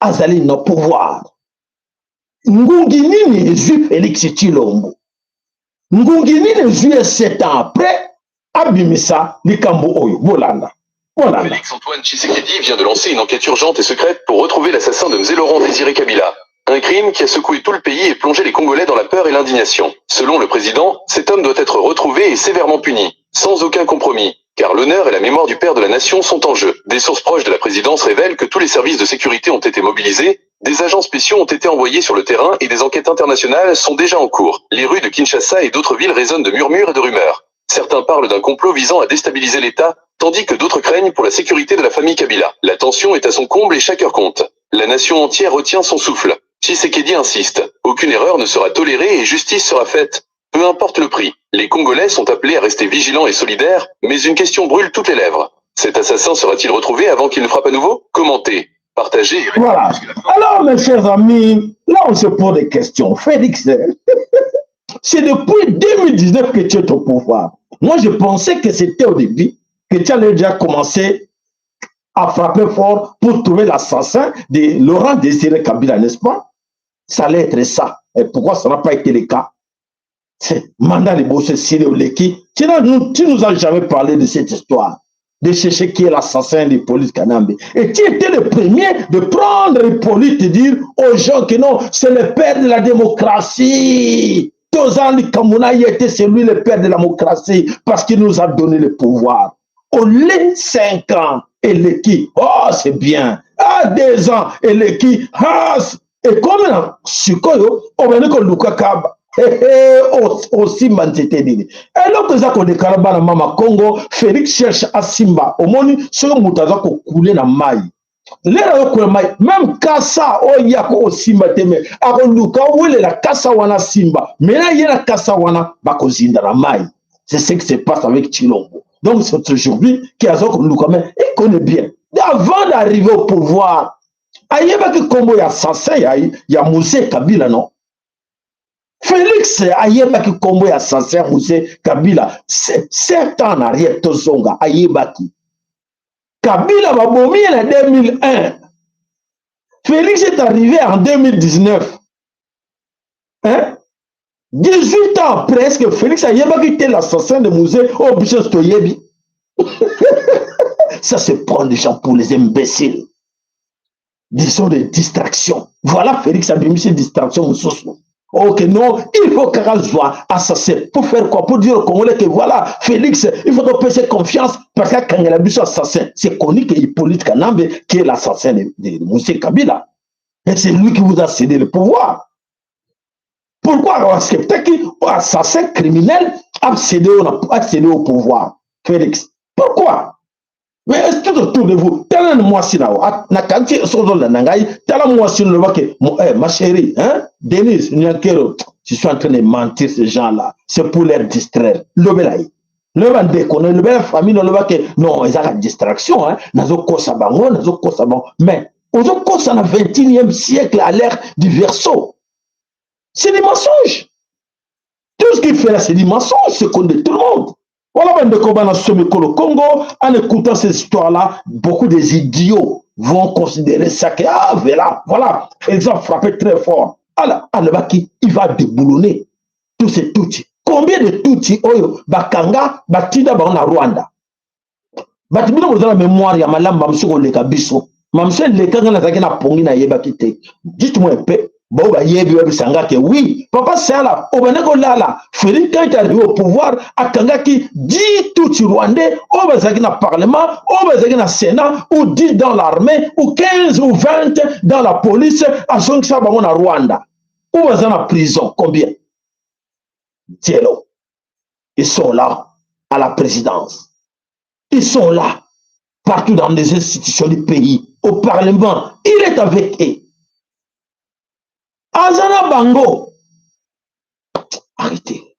azali na pouvoir. Ngungi nini ezui Félix Tshilombo? Ngungi nini ezui 7 ans après abimisa likambo oyo bolanda. Félix Antoine Tshisekedi vient de lancer une enquête urgente et secrète pour retrouver l'assassin de Mzee Laurent Désiré Kabila. Un crime qui a secoué tout le pays et plongé les Congolais dans la peur et l'indignation. Selon le président, cet homme doit être retrouvé et sévèrement puni, sans aucun compromis. Car l'honneur et la mémoire du père de la nation sont en jeu. Des sources proches de la présidence révèlent que tous les services de sécurité ont été mobilisés, des agents spéciaux ont été envoyés sur le terrain et des enquêtes internationales sont déjà en cours. Les rues de Kinshasa et d'autres villes résonnent de murmures et de rumeurs. Certains parlent d'un complot visant à déstabiliser l'État, tandis que d'autres craignent pour la sécurité de la famille Kabila. La tension est à son comble et chaque heure compte. La nation entière retient son souffle. Tshisekedi insiste. Aucune erreur ne sera tolérée et justice sera faite. Peu importe le prix, les Congolais sont appelés à rester vigilants et solidaires, mais une question brûle toutes les lèvres. Cet assassin sera-t-il retrouvé avant qu'il ne frappe à nouveau? Commentez, partagez et répondez. Voilà. Alors mes chers amis, là on se pose des questions. Félix, c'est depuis 2019 que tu es au pouvoir. Moi je pensais que c'était au début, que tu allais déjà commencer à frapper fort pour trouver l'assassin de Laurent Désiré Kabila, n'est-ce pas? Ça allait être ça. Et pourquoi ça n'a pas été le cas? C'est mandat de bosser Siré Oleki. Tu nous as jamais parlé de cette histoire, de chercher qui est l'assassin de Hippolyte Kanambe. Et tu étais le premier de prendre Hippolyte et dire aux gens que non, c'est le père de la démocratie. Tozani Kamuna était celui le père de la démocratie parce qu'il nous a donné le pouvoir. Au lieu 5 ans, Eleki, oh c'est bien. Ah 2 ans, Eleki, ah. Et comme là, Sukoyo, on va dire que Luka Kaba. Aussi mantetedini. Et là que ça qu'on déclare dans Mama Congo, Félix cherche à Simba. Au moins, ce que Moutaza ko couler na maille. Même Kassa, oh yako Simba teme. Ako Luka wele la Kassa wana Simba. Mais là il y a la Kassa wana bako zinda na maille. C'est ce qui se passe avec Tshilombo. Donc c'est aujourd'hui qui a Zoko Luka mais il connaît bien. Avant d'arriver au pouvoir, ayeba ki Congo ya assassin ya Mzee Kabila non. Félix ayebaki kombo ya sincère Mzee Kabila 7 ans en arrière tozonga ayebaki Kabila babomi en 2001. Félix est arrivé en 2019. Hein? 18 ans presque Félix ayebaki était l'assassin de Mzee Obichos Toyebi. Ça se prend des gens pour les imbéciles. Disons des distractions. Voilà Félix a mis ces distractions au sous. Ok, non, il faut qu'il soit assassin. Pour faire quoi? Pour dire aux Congolais que voilà, Félix, il faut te passer confiance parce que quand il a vu son assassin, c'est connu que Hippolyte Kanambe qui est l'assassin de Mzee Kabila. Et c'est lui qui vous a cédé le pouvoir. Pourquoi parce que peut-être qu'un assassin criminel a cédé au pouvoir, Félix? Pourquoi? Mais est-ce que autour de vous, tel moi si na qualité sozo la nangai, tel moi si le voit ma chérie, hein, Denise, Nyakero, je suis en train de mentir ces gens-là, c'est pour les distraire. Le belai, le van déconner, le bel famille, le voit que non, ils ont la distraction, hein, nazo kosa bango, mais aux kosa na 21e siècle à l'ère du Verseau, c'est des mensonges. Tout ce qu'il fait là, c'est des mensonges, c'est qu'on dit tout le monde. Voilà, le Congo, en écoutant ces histoires-là, beaucoup des idiots vont considérer ça que, ah, voilà, ils ont frappé très fort. Alors, il va déboulonner tous ces Tutsis. Combien de Tutsis, Bakanga, Batinda, Bana Rwanda? Batibino, vous avez la mémoire, il y a Malam, Mamsou, le Kabiso. Mamsou, le Kanga, na Pongi, na Yebakite. Dites-moi un peu. Bon, oui, papa c'est là, au là, Félix quand il est arrivé au pouvoir, à Kangaki dit tout Rwandais, au Bazagina Parlement, au Bazagina Sénat, ou 10 dans l'armée, ou 15 ou 20 dans la police, à Zonxa Bangon à Rwanda. Ou Bazana prison, combien? Tielo. Ils sont là, à la présidence. Ils sont là, partout dans les institutions du pays, au Parlement. Il est avec eux. Azana Bango.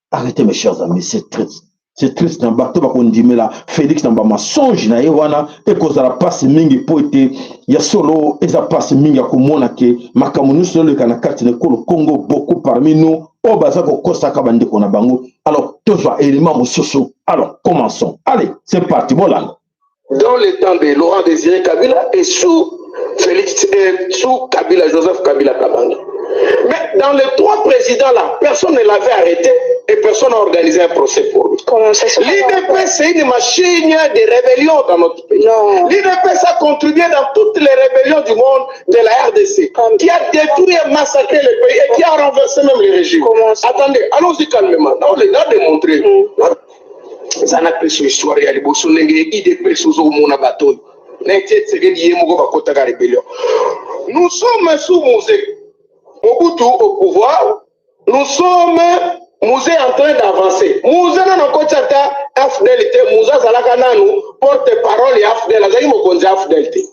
Arrêtez mes chers amis, c'est triste. C'est triste, dans bateau qu'on dit, mais là, Félix n'a pas mensonge, na yewana, et qu'on a passé mingi poété, ya solo, et ça passe mingi à komona ke, makamunu solo le kanakati ne Congo, beaucoup parmi nous, au bazako kosaka bande kona bango. Alors, tout soit élément moussoso. Alors, commençons. Allez, c'est parti, voilà. Dans le temps de Laurent Désiré Kabila et sous Félix, sous Kabila, Joseph Kabila Kabanga. Mais dans les 3 présidents-là, personne ne l'avait arrêté et personne n'a organisé un procès pour lui. L'IDP, c'est une machine de rébellion dans notre pays. L'IDP, ça a contribué dans toutes les rébellions du monde de la RDC, qui a détruit et massacré le pays et qui a renversé même le régime. Attendez, allons-y calmement. On les a démontré. Ça n'a pas sur l'histoire. Il y a les Bossonengue, IDP, sous Mona Bateau. Nous sommes sous Mosé. Mobutu au pouvoir, nous sommes en train d'avancer. Nous avons côté affidélité, nous avons porte-parole et affidélité.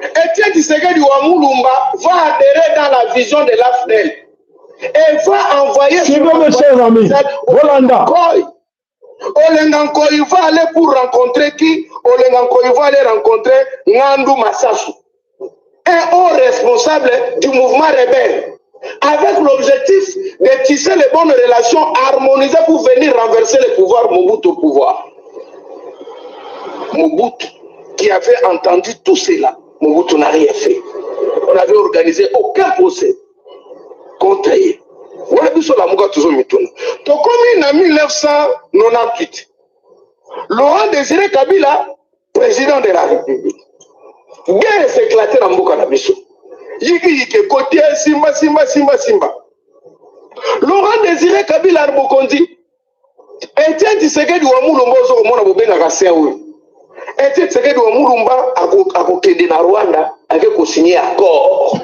Etienne Tshisekedi Wamulumba va adhérer dans la vision de l'AFDEL et va envoyer mes chers amis, Rolanda. Olenganko, il va aller pour rencontrer qui? Olenganko, il va aller rencontrer Ngandou Massassou, un haut responsable du mouvement rebelle, avec l'objectif de tisser les bonnes relations harmonisées pour venir renverser le pouvoir Mobutu au pouvoir. Mobutu, qui avait entendu tout cela, Mobutu n'a rien fait. On n'avait organisé aucun procès contre lui. On a vu sur la Mouga toujours mitouna. Donc, comme en 1998, Laurent Désiré Kabila, président de la République, guerre s'est éclatée dans Mouga Nabiso. Yiki côté Simba. Laurent Désiré Kabila Arbokondi, Etienne Tshisekedi Wamulumba Ozokomona Bobenga Kaseaoui. Etienne Tshisekedi Wamulumba akokende na Rwanda avec signer accord.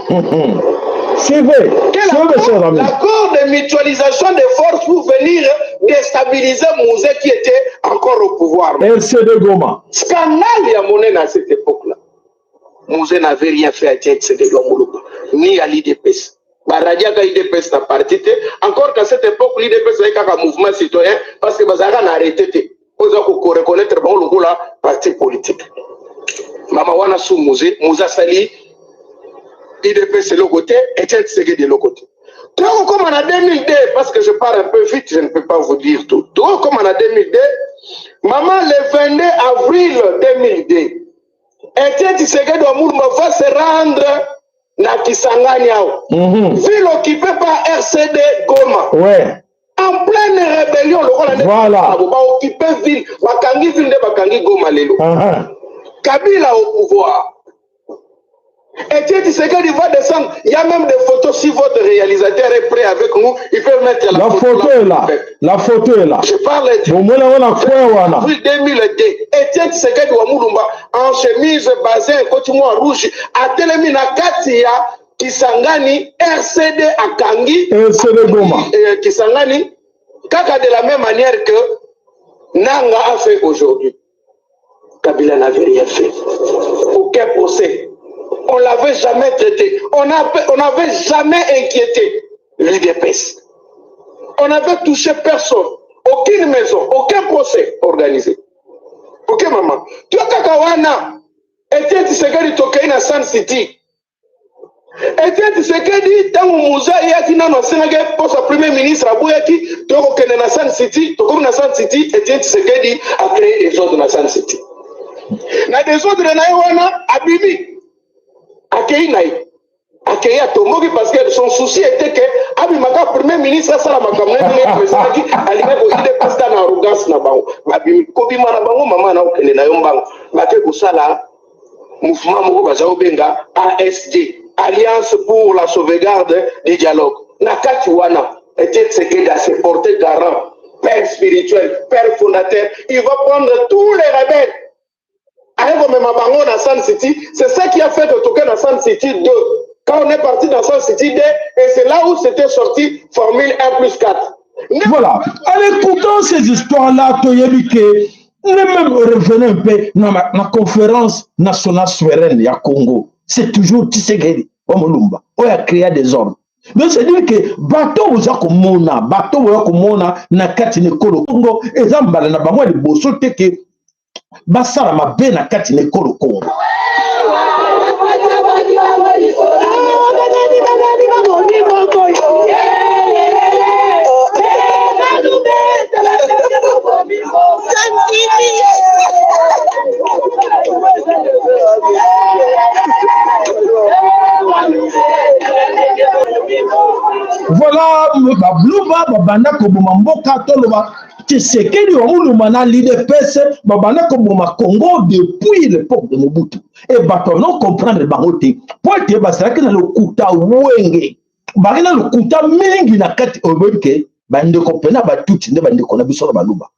C'est vrai. L'accord de mutualisation des forces pour venir déstabiliser Mouzé qui était encore au pouvoir. LCD Goma. Scandale à monnaie à cette époque-là. Mouzé n'avait rien fait à Etienne Tshisekedi Wamulumba, ni à l'IDPS. Baradia ka IDPS na parti. Encore qu'à cette époque, l'IDPS avait un mouvement citoyen parce que Bazara n'a arrêté. Vous avez reconnaître le parti politique. Maman wana sous Mouzé Sali. IDP c'est le côté, Etienne Tshisekedi de l'autre côté. Tout comme en 2002, parce que je parle un peu vite, je ne peux pas vous dire tout. Tout comme en 2002, maman le 22 avril 2002, Etienne Tshisekedi va se rendre dans Kisangani. Ville occupée par RCD Goma. Ouais. En pleine rébellion, le rôle voilà. Va occuper ville, Bakangi ville de Bakangi Goma Lelo. Kabila au pouvoir. Etienne Tshisekedi va descendre. Il y a même des photos. Si votre réalisateur est prêt avec nous, il peut mettre la photo est là. La photo est là. Je parle de avril 2002. Etienne Tshisekedi Wamulumba en chemise basée côté rouge à Télémina Katia Kisangani, RCD Akangi, RCD Goma. Kisangani, kaka de la même manière que Nanga a fait aujourd'hui. Kabila n'avait rien fait. Aucun procès. On ne l'avait jamais traité. On n'avait jamais inquiété l'UDPS. On n'avait touché personne. Aucune maison, aucun procès organisé. Ok, maman. Tu as Kakawana. Etienne Tshisekedi tokei na Sun City. Etienne Tshisekedi tangu muza yaki na nosenga pour sa premier ministre abouyaki toko kene na Sun City, toko na Sun City, Etienne Tshisekedi a créé des ordres na Sun City. Na des ordres na wana abimi. Akei naï. Akei a tomboki parce que son souci était que abimaka premier ministre sala makamne ni pesaki alika ko ide pasta na arrogance na bango. Abimi ko bima na bango mama na okene na yombango. Bake ko sala mouvement moko baza obenga ASD, Alliance pour la sauvegarde du dialogue. Nakati wana était Tshisekedi à se porter garant, père spirituel, père fondateur. Il va prendre tous les rebelles. C'est ça qui a fait de toquer dans Sun City 2. Quand on est parti dans Sun City 2, et c'est là où c'était sorti Formule 1+4. Voilà. En écoutant ces histoires-là, même revenez un peu dans la conférence nationale souveraine du Congo. C'est toujours Tshisekedi, Omolumba, où il a créé des ordres. Donc c'est-à-dire que bateau vous a komona, bateau vous a komona na kati ne kolo Congo, et zambala na bamwa de bosso teke basala mabe na kati ne kolo Congo. Voilà, Babluba, Babana Kobuma Mboka, Toloba, Tshisekedi Omuluma na l'UDPS, Babana Kobuma Congo depuis l'époque de Mobutu. Et Baton comprendre Baroté. Pour que Basaki na le Kuta Wenge, Barina le Kuta Mingi na Kati Obeke, Bande Kopena Batuti, ne Bande Konabiso Baluba.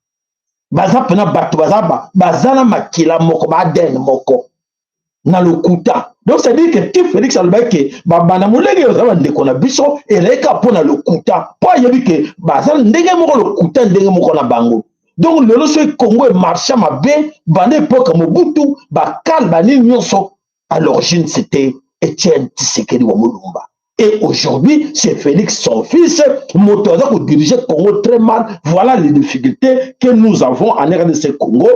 Baza Pena Batu Bazaba, Bazana Makila Moko, Baden Moko. Na le Kuta. Donc ça veut dire que Félix Albeke, Babana Moulege, de Konabiso, et Reka pour le Kuta. Pas y que Bazan Ndege Moko le Kuta, Ndege Moko na Bango. Donc le Losso Congo est marché à Mabé, Bande époque Mobutu, Bakal, Bani Nyonso. À l'origine, c'était Etienne Tshisekedi Wamulumba. Et aujourd'hui, c'est Félix, son fils, moteur pour diriger le Congo très mal. Voilà les difficultés que nous avons en RDC Congo.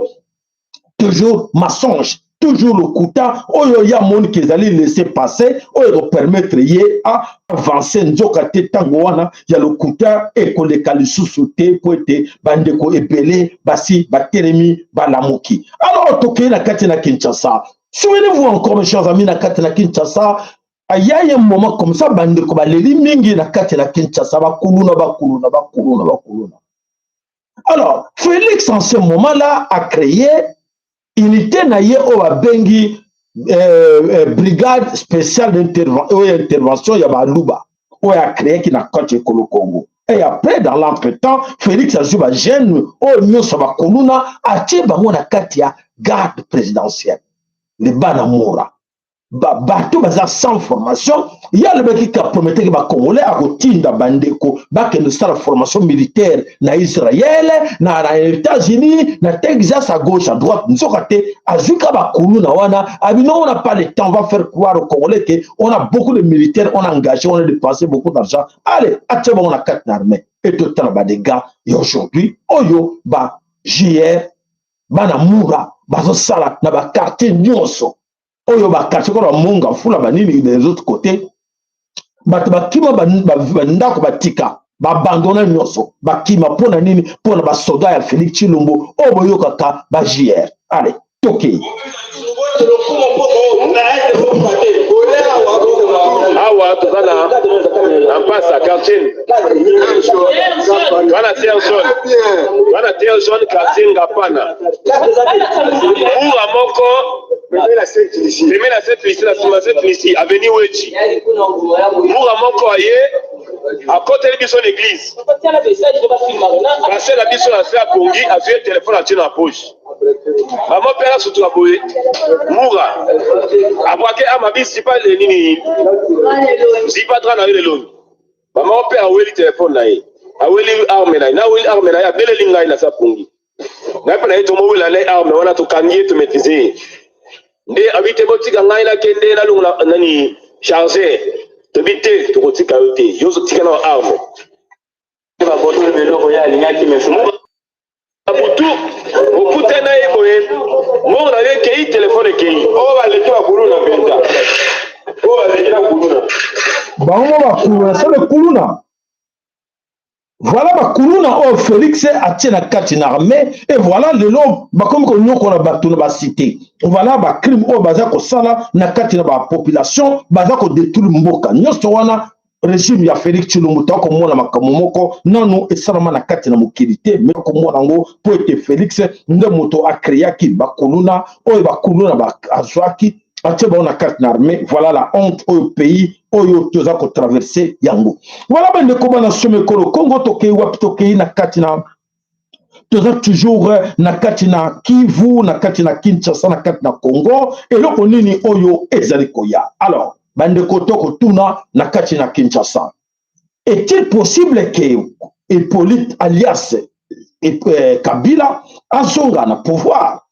Toujours mensonge. Toujours le Kuta, il y a monde qui allaient laisser passer, il va permettre à avancer. Il y a le Kuta et que les Kalisou sauté pour être bandeko ébélé, basi, bateremi, balamuki. Alors, toké na Katina Kinshasa. Souvenez-vous encore, mes chers amis, na Katina Kinshasa, il y a un moment comme ça, bandeko baléli mingi na Katina Kinshasa, bakuluna. Alors, Félix, en ce moment-là, a créé unité naye owa bengi brigade spéciale d'intervention ya baluba oya créé qui na côté Kolo Congo. Et après dans l'entretemps Félix Azuba jeune o nyoso ba koluna atie bango na kati ya garde présidentielle le Banamura bato baza sans formation il y a le mec qui a prometté que ba congolais a rotinda bandeko ba que nous la formation militaire na Israël na États-Unis na Texas à gauche à droite nous sommes azuka ba kuluna wana abino on n'a pas le temps on va faire croire aux Congolais que on a beaucoup de militaires on a engagé on a dépensé beaucoup d'argent allez actuellement on a 4 armées et tout le temps des gars et aujourd'hui oyo ba JR Banamura bazo sala na ba quartier nyonso oyo bakati ko monga fula banini des autres côtés bato bakima bandako batika babandona nyonso bakima pona nini pona basoda ya Félix Tshilombo o boyokaka ba JR allez toke awa tozana en passe à quartier wana tia zone quartier Ngapana Mura moko Pemé la 7 lycée avenue Wechi Mura moko aye à côté de son église parce que la biso na se a Kongi a fait téléphone à la poche Maman père surtout aboye. Moura. Après à ma vie si pas les nini. Si pas tra na le long. Maman père aweli téléphone na ye. Aweli arme na. Na aweli arme na ya bele linga ina sa pungi. Na pa na yeto mo wila le arme wana to kanye to maîtriser. Nde habite botika ngai na kende na lunga nani charger. To bite to kotika yote. Yo zo tika na arme. Va boto le loko ya linga ki mefumo. Abutu okuta na ye boye mo na ye kei telefone kei o ba le kwa kuluna benda o ba le kwa kuluna bango ba kuluna ça le kuluna voilà ba kuluna o Félix atie na kati na armée et voilà le long ba comme ko nyoko na bato na ba cité voilà ba crime o baza ko sala na kati na ba population baza ko détruire mboka nyonso wana régime ya Félix Tshilombo to ko mona makambo moko nanu esalama na kati na mokilité mais ko mona ngo po ete Félix nde moto a créaki bakuluna oyo bakuluna ba azwaki atie ba na kati na armée voilà la honte au pays oyo toza ko traverser yango voilà bande ko bana some ko Congo tokei wapi tokei na kati na toza toujours na kati na Kivu na kati na Kinshasa na kati na Congo eloko nini oyo ezali koya alors bande kotoko tuna na kati na Kinshasa. Est-il possible que Hippolyte alias Kabila azonga na pouvoir?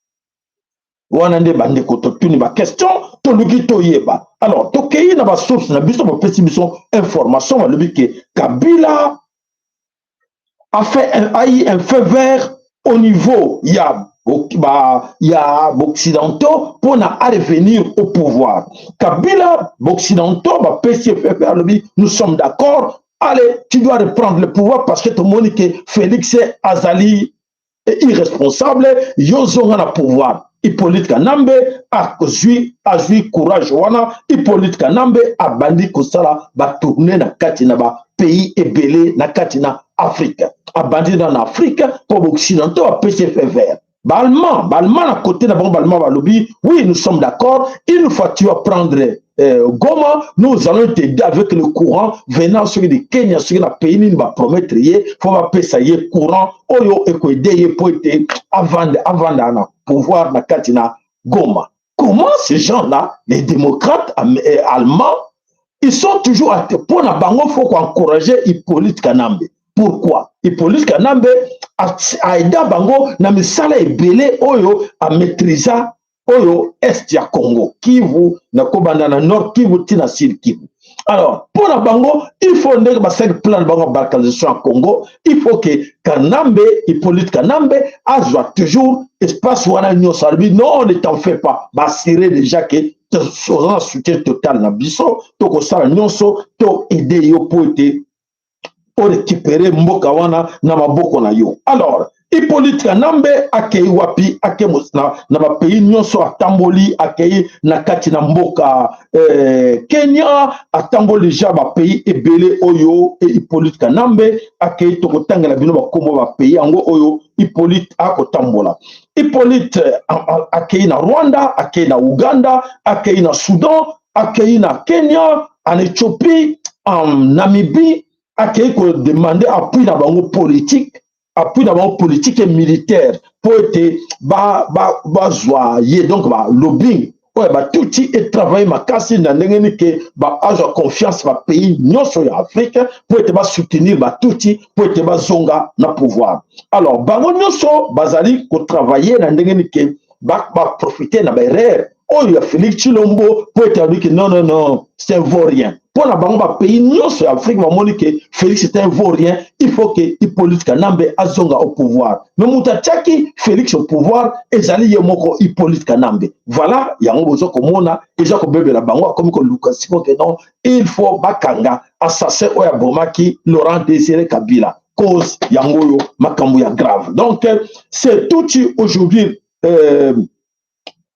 Wana nde bande kototuni ba question to luki to yeba. Alors tokei na ba source na biso ba pesi biso information ba lobi que Kabila a eu un feu vert au niveau ya occidentaux pour revenir au pouvoir. Kabila, occidentaux, nous sommes d'accord. Allez, tu dois reprendre le pouvoir parce que tout le monde que Félix Azali est irresponsable. Yozonga na pouvoir. Hippolyte Kanambe a joué courage wana. Hippolyte Kanambe a bandi kosala ba tourner na katina ba pays ebelé na katina Afrique. A bandi dans l'Afrique pour occidentaux a PCF vert. Balman à côté de Balman Balobi, oui, nous sommes d'accord. Une fois que tu vas prendre Goma, nous allons t'aider avec le courant venant sur le Kenya, sur la pays, nous va promettre, il faut payer courant, oyo aider pour être avant de pouvoir na katina Goma. Comment ces gens-là, les démocrates allemands, ils sont toujours à pour la bango, il faut encourager Hippolyte Kanambe. Pourquoi? Hippolyte Kanambe a aidé bango na misala ebele oyo a maîtriser oyo est ya Congo Kivu na kobanda na nord Kivu tina sud Kivu. Alors pour la bango il faut que ba plan bango balkanisation en Congo, il faut que Kanambe Hippolyte Kanambe azwa toujours espace wana nyonso albi non ne t'en fais pas basiré déjà que un soutien total na biso to ko sala nyonso to aider yo pour être pour récupérer mboka wana na maboko na yo. Alors Hippolyte Kanambe akei wapi ake na ba pays nyonso atamboli akei na kati na mboka Kenya atamboli déjà ba pays ebele oyo et Hippolyte Kanambe akei to kotangela bino ba kombo ba pays yango oyo Hippolyte akotambola. Hippolyte akei na Rwanda, akei na Uganda, akei na Soudan, akei na Kenya, en Éthiopie, en Namibie, akei ko demander appui na bango politique. Appui d'abord politique et militaire pour être donc lobbying tout et travailler ma casse na ndenge que avoir confiance ma pays non sur l'Afrique pour être soutenir tout pour être zonga na pouvoir. Alors bango nyonso bazali ko travailler na ndenge que profiter na erreur oh il y a Félix Tshilombo pour être dit que non c'est un vaurien. Pour la banque pays non sur l'Afrique, que Félix est un vaurien, il faut que Hippolyte Kanambe azonga au pouvoir. Mais Moutachaki, Félix au pouvoir, et Zali Yemoko Hippolyte Kanambe. Voilà, il y a un besoin comme on a, et Jacques Bébé la banque, comme Lucas, que non, il faut Bakanga, assassin Oya Bomaki, Laurent Désiré Kabila. Cause Yangoyo, Makambuya grave. Donc, c'est tout aujourd'hui.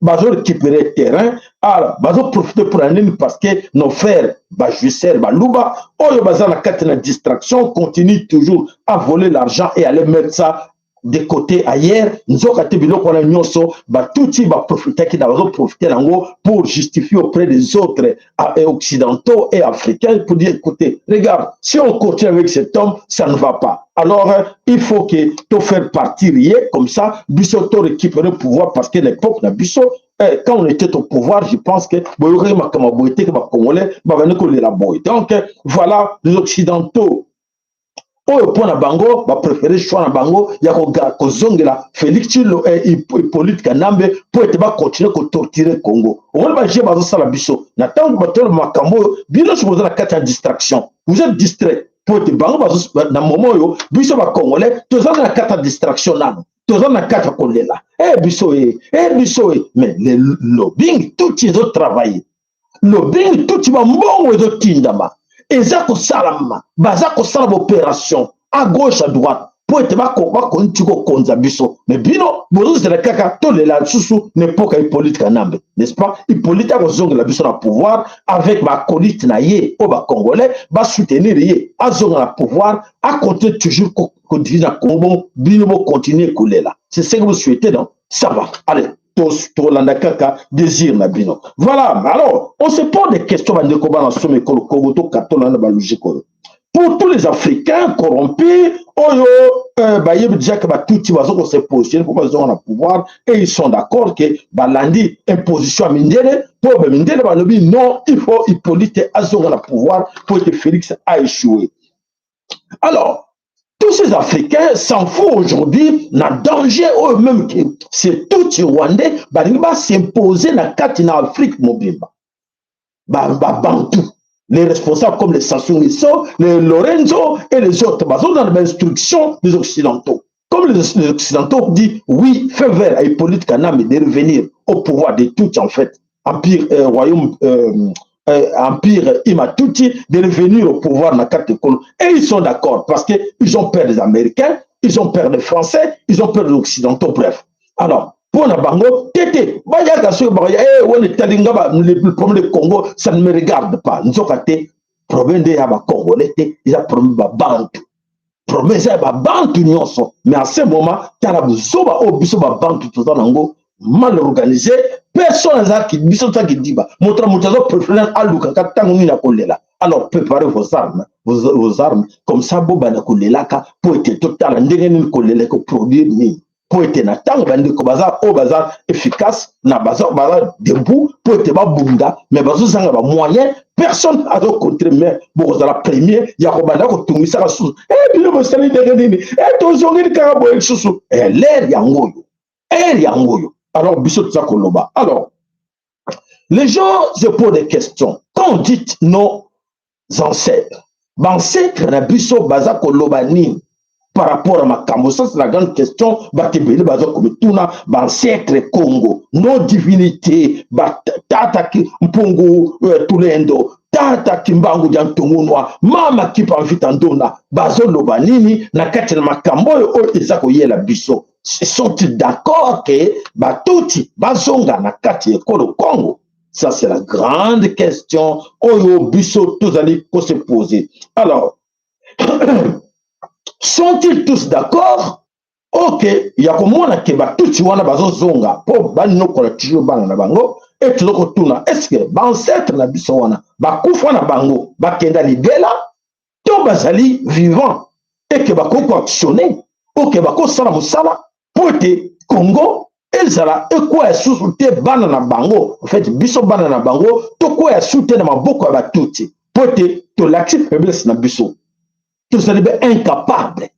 Bazo récupérer le terrain, alors bazo profiter pour aller parce que nos frères, Bajusser, Balouba, Oyo Baza la carte de distraction continue toujours à voler l'argent et aller mettre ça des côtés ailleurs, nous avons tout va profiter qui va profiter pour justifier auprès des autres occidentaux et africains pour dire écoutez, regarde, si on continue avec cet homme, ça ne va pas. Alors, il faut que tout faire partir comme ça, Bissot récupère le pouvoir parce que l'époque de Bissot, quand on était au pouvoir, je pense que donc voilà, les occidentaux oyo pona bango ba préférer choix na bango ya ko zongela Félix Tshilo et Hippolyte Kanambe pour être ba continuer ko torturer Congo. On va je bazo sala biso na tango batolo makambo bino se la carte distraction. Vous êtes distrait pour être bango bazo na moment yo biso ba congolais toza na carte distraction na toza na carte kolela. Biso mais le lobbying tout ils ont travaillé. Lobbying tout va mbongo ezo tindama. Eza ko salama baza ko sala opération à gauche à droite pour être ba ko konza biso mais bino bozo de la kaka to la susu n'époque Hippolyte Kanambe, n'est-ce pas? Hippolyte a zonga la biso na pouvoir avec ba colite na ye o ba congolais ba soutenir ye a zonga la pouvoir à continuer toujours ko divina Congo bino bo continuer kolela. C'est ce que vous souhaitez, non? Ça va. Allez. Désir Nabino. Voilà, alors, on se pose des questions pour tous les Africains corrompus, se positionner pour le pouvoir et ils sont d'accord que Balandi imposition à Mindele, pour Mindele, non, il faut Hippolyte Azonga le pouvoir pour que Félix a échoué. Alors, tous ces Africains s'en foutent aujourd'hui, dans danger eux-mêmes. C'est tout Rwandais, qui va s'imposer dans l'Afrique mobile. Bantou. Les responsables comme les Sassou Nguesso, les Lorenzo et les autres, ils sont dans l'instruction des Occidentaux. Comme les Occidentaux disent, oui, fais vers à Hippolyte Kanambe de revenir au pouvoir de tout, en fait, empire, royaume, empire Imatuti, de revenir au pouvoir dans la carte de Congo. Et ils sont d'accord parce qu'ils ont peur des Américains, ils ont peur des Français, ils ont peur des Occidentaux, bref. Alors, pour la Bango, le problème du Congo, ça ne me regarde pas. Nous avons le problème des Congolais, ils ont le problème de Bantu. Le problème c'est Bantu, mais à ce moment, il y a un Bantu tout le temps mal organisé. Personne n'a qui dit ça. Alors préparez vos armes, comme ça, pour être total, pour être efficace, debout, pour être bunda, mais moyen, personne n'a de contre, mais pour la première, il y a alors, alors, les gens se posent des questions. Quand on dit nos ancêtres, ancêtres na biso baza kolobani par rapport à Makambo, ça c'est la grande question. Batebele baza kometuna ancêtres Congo, nos divinités, tata mpungu tulendo, tata kimbangu jantongunwa, mama kipamvitandona, bazo lobanini na kati na Makambo o ezako yela biso. Sont-ils d'accord que Batouti, Bazonga, na kati ekolo Congo? Ça, c'est la grande question. Oyo biso, tous allez se poser. Alors, sont-ils tous d'accord? Ok, il y a comme on a que Batouti wana Bazonga, pour Bano kola toujours bana na bango, et tout le tuna. Est-ce que ancêtre na biso wana, Bakufa na bango, Bakenda libela, to bazali vivant, et que Bakoko actionné, ok, Bako sala musala, pour que Congo, ezala ekwa sous-souté bana na bango. En fait, biso bana na bango, to kwa sous-souté na maboko ya Batouti. Pour que to l'actif faiblesse na biso. To zalibe incapable.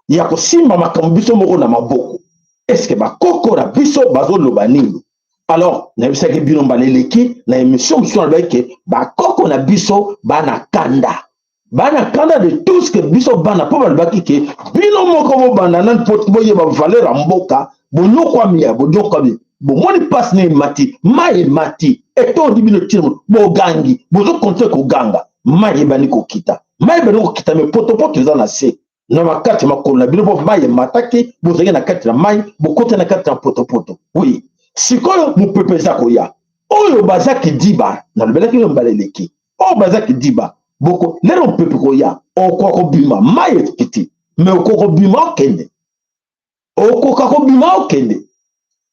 Ya ko simba makambo biso moko na maboko. Est-ce que bakoko na biso bazo lobanini? Alors, na bisa ke bino baleleki na émission biso na ke bakoko na biso bana kanda. Bana kanda de tout ce que biso bana po balbaki ke bino moko bo bana nan pot boye ba valeur mboka bonyo kwa miya bonyo kwa mi bo moni passe ne mati mai mati eto di bino timo bo gangi bozo konte ko ganga mai bani ko kita mai bani ko kita me poto za na se na makati makolo na bino bo mai mataki bozo na kati na mai bo kote na kati na poto oui sikoyo mu pepeza ko ya oyo bazaki diba na lebelaki no mbaleleki o bazaki diba boko lero pepe ko ya okoko bima maye kiti me okoko bima kende okoka kobima okende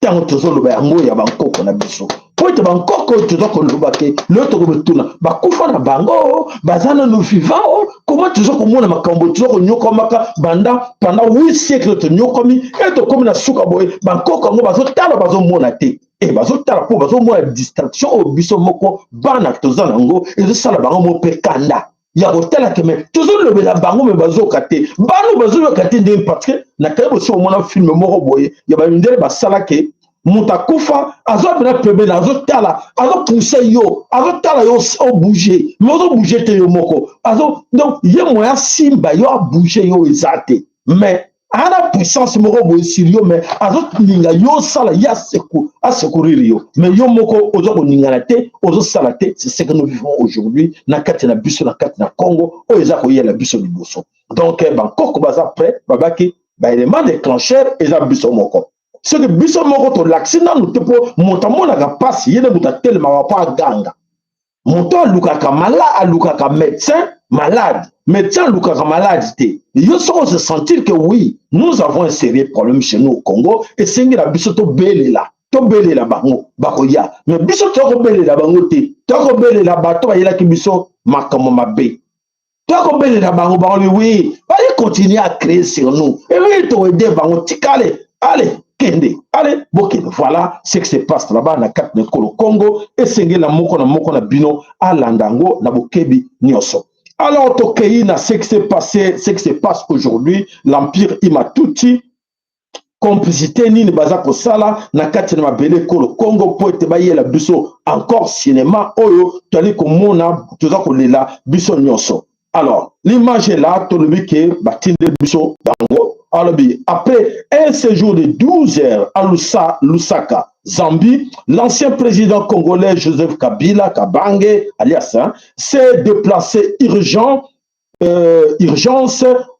tango tozoloba yango ya bankoko na biso po ete bankoko toza koloba ke lelo tokobetuna bakufa na bango baza nanu vivant o koma toza komona makambo toza konyokomaka banda pendant 8 siècle tonyokomi e tokomi na suka boye bankoko yango bazotala bazomona te e bazotala mpo bazomona distraction oyo biso moko bana toza nango ezosala bango mo mpe kanda ya kotala ke me tozolobela bango me bazoka te bano bazoyoka te ndenge parce que nakayi bosi omona filme moko boye ya bamindele basala ke moto akufa azobela pembeni azotala azopousse yo azotala yo obouge me ozobouge te yo moko donc ye moya simba yo abouge yo eza te mais ana puissance moko boye sur yo mais azoninga yo osala ye asecourir yo mais yo moko oza koningana te ozosala te c'est ce que nous vivons aujourd'hui na kati na biso na kati na Congo oyo eza koyela biso liboso donc bankoko baza prêt babaki baélément déclencheur eza biso moko soki biso moko tolakisi nanu te mpo moto amonaka mpasi ye nde moto atelemaka mpo aganga moto alukaka médecin malade médecin alukaka malade te yo soko se sentir que oui nous avons un sérieux problème chez nous au Congo esengi na biso tobelela bango bakoya mais biso tokobelela bango te tokobelela bato bayelaki biso makambo mabe tokobelela bango balobi oui bali continuer à créer sur nous et oui toede bango tikale allez kende allez bokende voilà ce qui se passe là-bas na kati na ekolo Congo esengeli na moko na bino alandango na bokebi nyonso. Alors tokei na ce qui se passe aujourd'hui l'empire Imatuti complicité nini baza kosala na kati na mabele ekolo Congo po ete bayela biso encore cinéma oyo toli komona toza kolela biso nyonso. Alors l'image est là tolobi ke batinde biso bango. Alors, après un séjour de 12 heures à Lusaka, Zambie, l'ancien président congolais Joseph Kabila, Kabange, alias, s'est déplacé urgence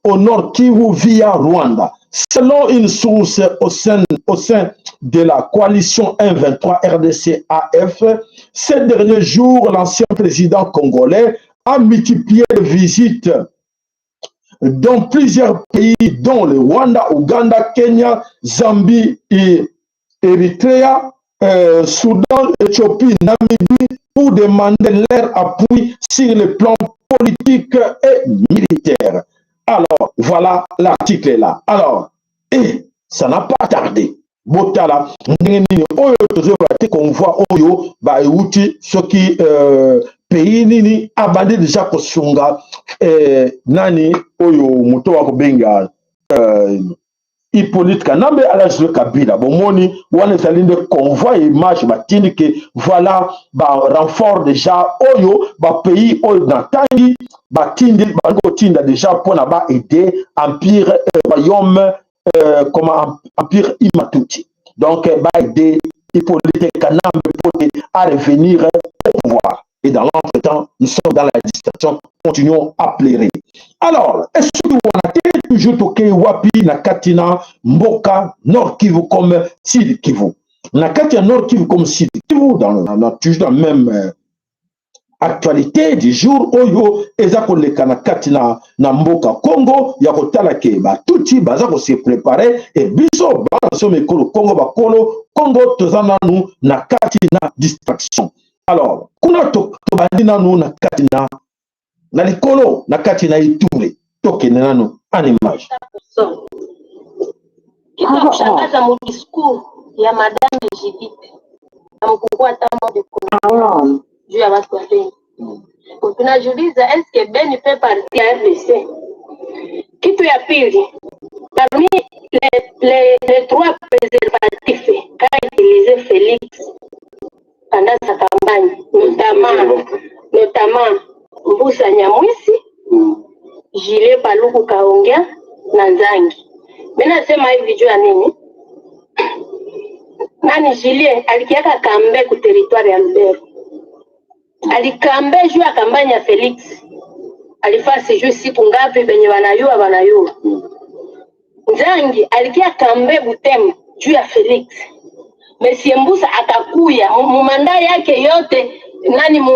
au Nord Kivu via Rwanda. Selon une source au sein de la coalition M23 RDC-AF, ces derniers jours, l'ancien président congolais a multiplié les visites dans plusieurs pays, dont le Rwanda, Ouganda, Kenya, Zambie et Eritrea, Soudan, Éthiopie, Namibie, pour demander leur appui sur le plan politique et militaire. Alors, voilà l'article là. Alors, et ça n'a pas tardé. Botala, oyo tozobate convoi oyo ba euti soki pays nini abandi déjà kosunga nani oyo moto wa kobenga Hippolyte Kanambe à l'âge de Kabila. Bomoni wana ezali nde convoi image batindi ke voilà ba renfort déjà oyo ba pays oyo natangi batindi bango tinda déjà pona ba aider empire royaume comment empire Imatuti. Donc ba aider Hippolyte Kanambe pour à revenir au pouvoir. Et dans l'entretemps, nous sommes dans la distraction, continuons à pleurer. Alors, est-ce que vous avez toujours toqué wapi na katina mboka Nord Kivu comme Sud Kivu? Na katina Nord Kivu comme Sud Kivu, toujours dans la même actualité du jour, oyo ezako leka na katina na mboka Congo, ya kotala ke ba tuti bazako se préparer et biso ba somme kolo Congo ba kolo Congo tozana nu na katina distraction. Alors, kuna tobandi nanu na kati na likolo na kati na Ituri tokende nanu en image. Kitamshangaza mu discours ya madame Judith na mkuu wa tamo de Congo juu ya watu wa Beni. Tunajiuliza est-ce que Beni fait partie ya RDC? Kitu ya pili, parmi les trois préservatifs qu'a utilisé Félix pendant sa campagne, notamment Mbusa Nyamwisi, Gilet Paluku Kaongea na Nzangi. Mimi nasema hivi juu ya nini? Nani Gilet alikiaka kambe ku territoire ya Lubero. Alikambe juu ya kampanya ya Felix. Alifasi juu siku ngapi venye wanayua. Nzangi alikia kambe Butembo juu ya Felix. Monsieur Mbusa akakuya mumanda yake yote nani mu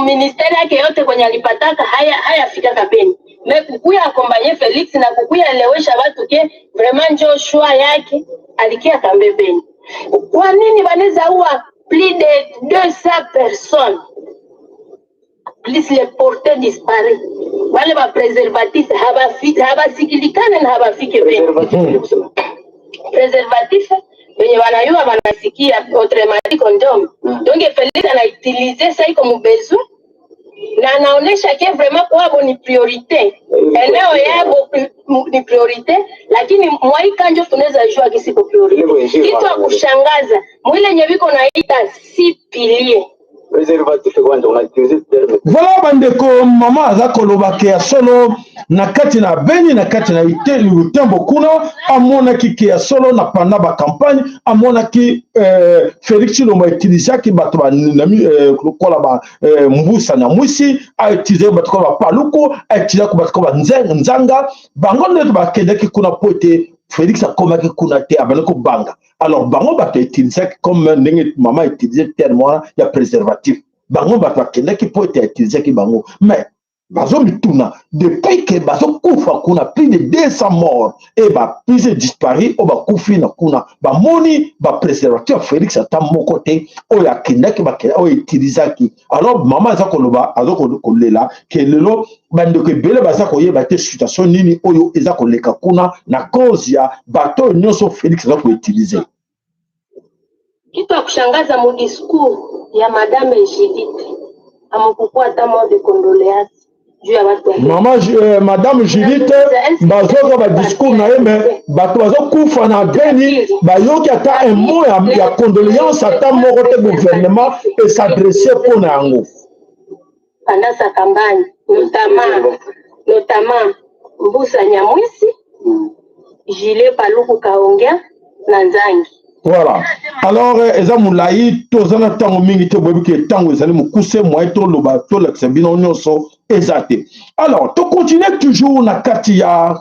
ministeri yake yote kwenye alipataka haya fika Beni. Mais kukuya accompagner Félix na kukuya elewesha watu ke vraiment njo choix yake alikia Kambebeni. Kwa nini wanaweza uwa plus de 200 personnes? Plus les porteurs disparus. Wale ba préservatif habasikilikane na habafike Beni. Préservatif wenye wanayua wanasikia autrement dit condom. Donc Félix anautiliser ça comme besoin. Na anaonesha ke vraiment kwabo ni priorite. Eneo yabo ni priorite, lakini mwai kanjo tunaweza jua kisiko priorite. Kitu ya kushangaza, mwile nyeviko naita si pilier. Voilà bandeko mama aza kolobake ya solo na kati na Beni na kati na Lutembo kuna amonaki ke ya solo na panda ba campagne amonaki Félix Tshilombo utilisaki bato ba kola ba mbusa na mwisi a utiliser bato ko ba paluko a utiliser ko bato ko ba nzanga bango ndeto ba kendeki kuna pote Félix akomaki kuna te abaneko banga. Alors bango bato utiliser comme ndenge mama utiliser terme ya préservatif. Bango bato bakendaki po ete utiliser ki bango. Mais bazo mituna depuis que bazo kufa kuna plus de 200 morts et ba plus disparu o ba kufi na kuna ba moni ba préservatif Félix ata moko te o ya kendaki ba o utiliser ki. Alors mama za koloba azo kolela ke lelo bandeko ebele baza koyeba te situation nini oyo eza koleka kuna na cause ya bato nyonso Félix aza koutiliser. Kitu ya kushangaza mu discours ya Madame Judith amukukua hata mot de condoléance juu ya watu wa Madame Judith bazoka ba discours na yeme bato bazokufa na Beni bayoki ata un mot ya condoléance ata moko te gouvernement et s'adresser pour na yango pendant sa campagne notamment Mbusa Nyamwisi Gilles Paluku Kaongea na Nzangi. Voilà. Alors, eza moulayi tozana tango mingi te boyebi ke tango ezali mokuse moye to loba to lakisa bino nyonso eza te. Alors, to continue toujours na kati ya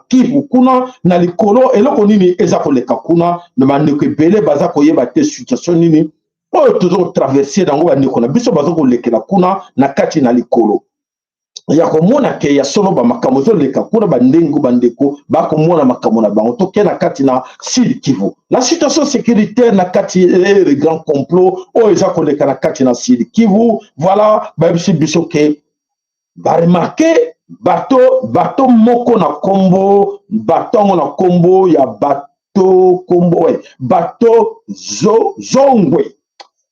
Kivu kuna na likolo eloko nini eza koleka kuna na bandeko ebele baza koyeba te situation nini oyo tozo traverser dango bandeko na biso baza kolekela kuna na kati na likolo. Ya komona ke ya solo ba makambo zo leka kuna bandengo bandeko ba komona makambo na bango to ke na kati na Sud Kivu. La situation sécuritaire na kati le grand complot o eza koleka na kati na Sud Kivu. Voilà ba biso ke ba remarquer bato moko na kombo ya bato kombo bato zongwe.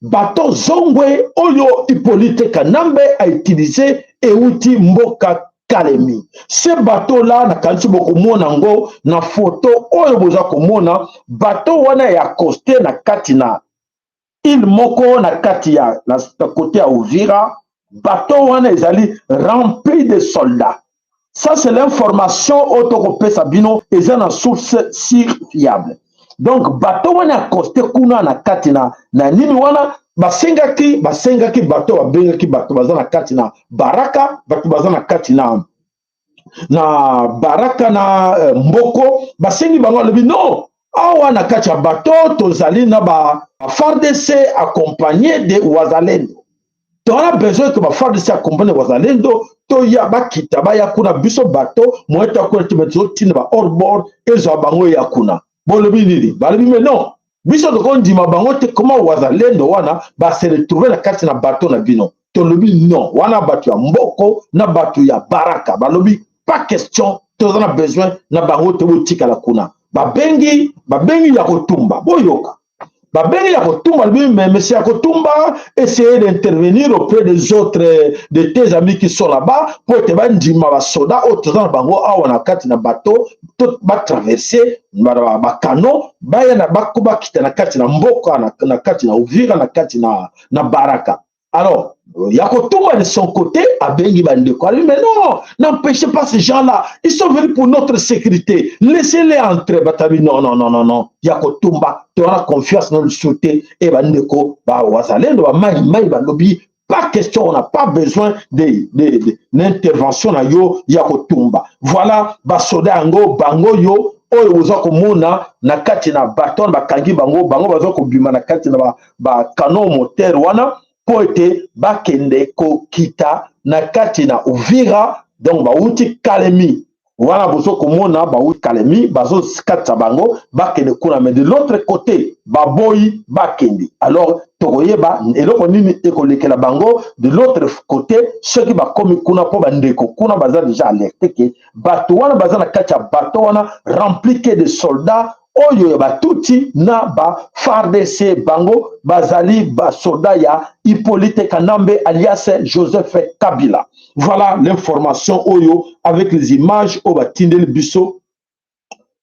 Bato zongwe oyo Hippolyte Kanambe a utilisé euti mboka Kalemi. Ce bateau là na kanisi bokomona ngo na photo oyo boza komona bateau wana ya costé na kati na il moko na kati ya na côté ya Uvira bateau wana ezali rempli de soldats. Ça c'est l'information autocopesa bino eza na source fiable. Donc bateau wana costé kuna na kati na nini wana basengaki bateau babengaki bateau baza na kati na Baraka bateau baza na kati na Baraka na Mboko basengi bango alobi non awa na kati ya bateau tozali na ba FARDC accompagné de Wazalendo. On a besoin que ma FARDC accompagne Wazalendo to ya bakita ba ya kuna biso bateau moeta ko timezo tina ba hors bord ezo bango ya kuna. Bolobi nini balobi mais non biso de kondima bango te comment Wazalendo wana ba se retrouver na kati na bateau na bino tolobi non wana bato ya Mboko na bato ya Baraka balobi pas question tozana besoin na bango te botika la kuna babengi ya kotumba boyoka babengi ya kotumba mais monsieur ya kotumba essayer d'intervenir auprès des autres de tes amis qui sont là-bas pour te bandima ba soda o tozana bango awa na kati na bateau tout ba traverser ba kano baya na bakuba kita na kati na Mboka na kati na Uvira na kati na Baraka. Alors Yakotumba de son côté a bengi bandeko mais non n'empêchez pas ces gens-là, ils sont venus pour notre sécurité, laissez-les entrer. Batabi non Yakotumba tu as confiance dans le sauté et bandeko ba Wazalendo ba mai balobi pas question, on n'a pas besoin d'intervention na yo Yakotumba. Voilà basoda ango bango yo oyo oza komona na kati na baton bakangi bango baza kobima na kati na ba canon moteur wana po ete bakende kokita na kati na Uvira donc bauti Kalemi. Voilà, bozo komona bauti Kalemi, bazo katsa bango, bakende kuna, mais de l'autre côté, baboyi bakende. Alors, tokoyeba, eloko nini ekolekela bango, de l'autre côté, ceux qui bakomi kuna po bandeko, kuna baza déjà alerté que, bato wana baza na katsa bato wana rempli que de soldats, oyo batuti na ba FARDC bango bazali ba soldat ya Hippolyte Kanambe alias Joseph Kabila. Voilà l'information oyo avec les images au batindel biso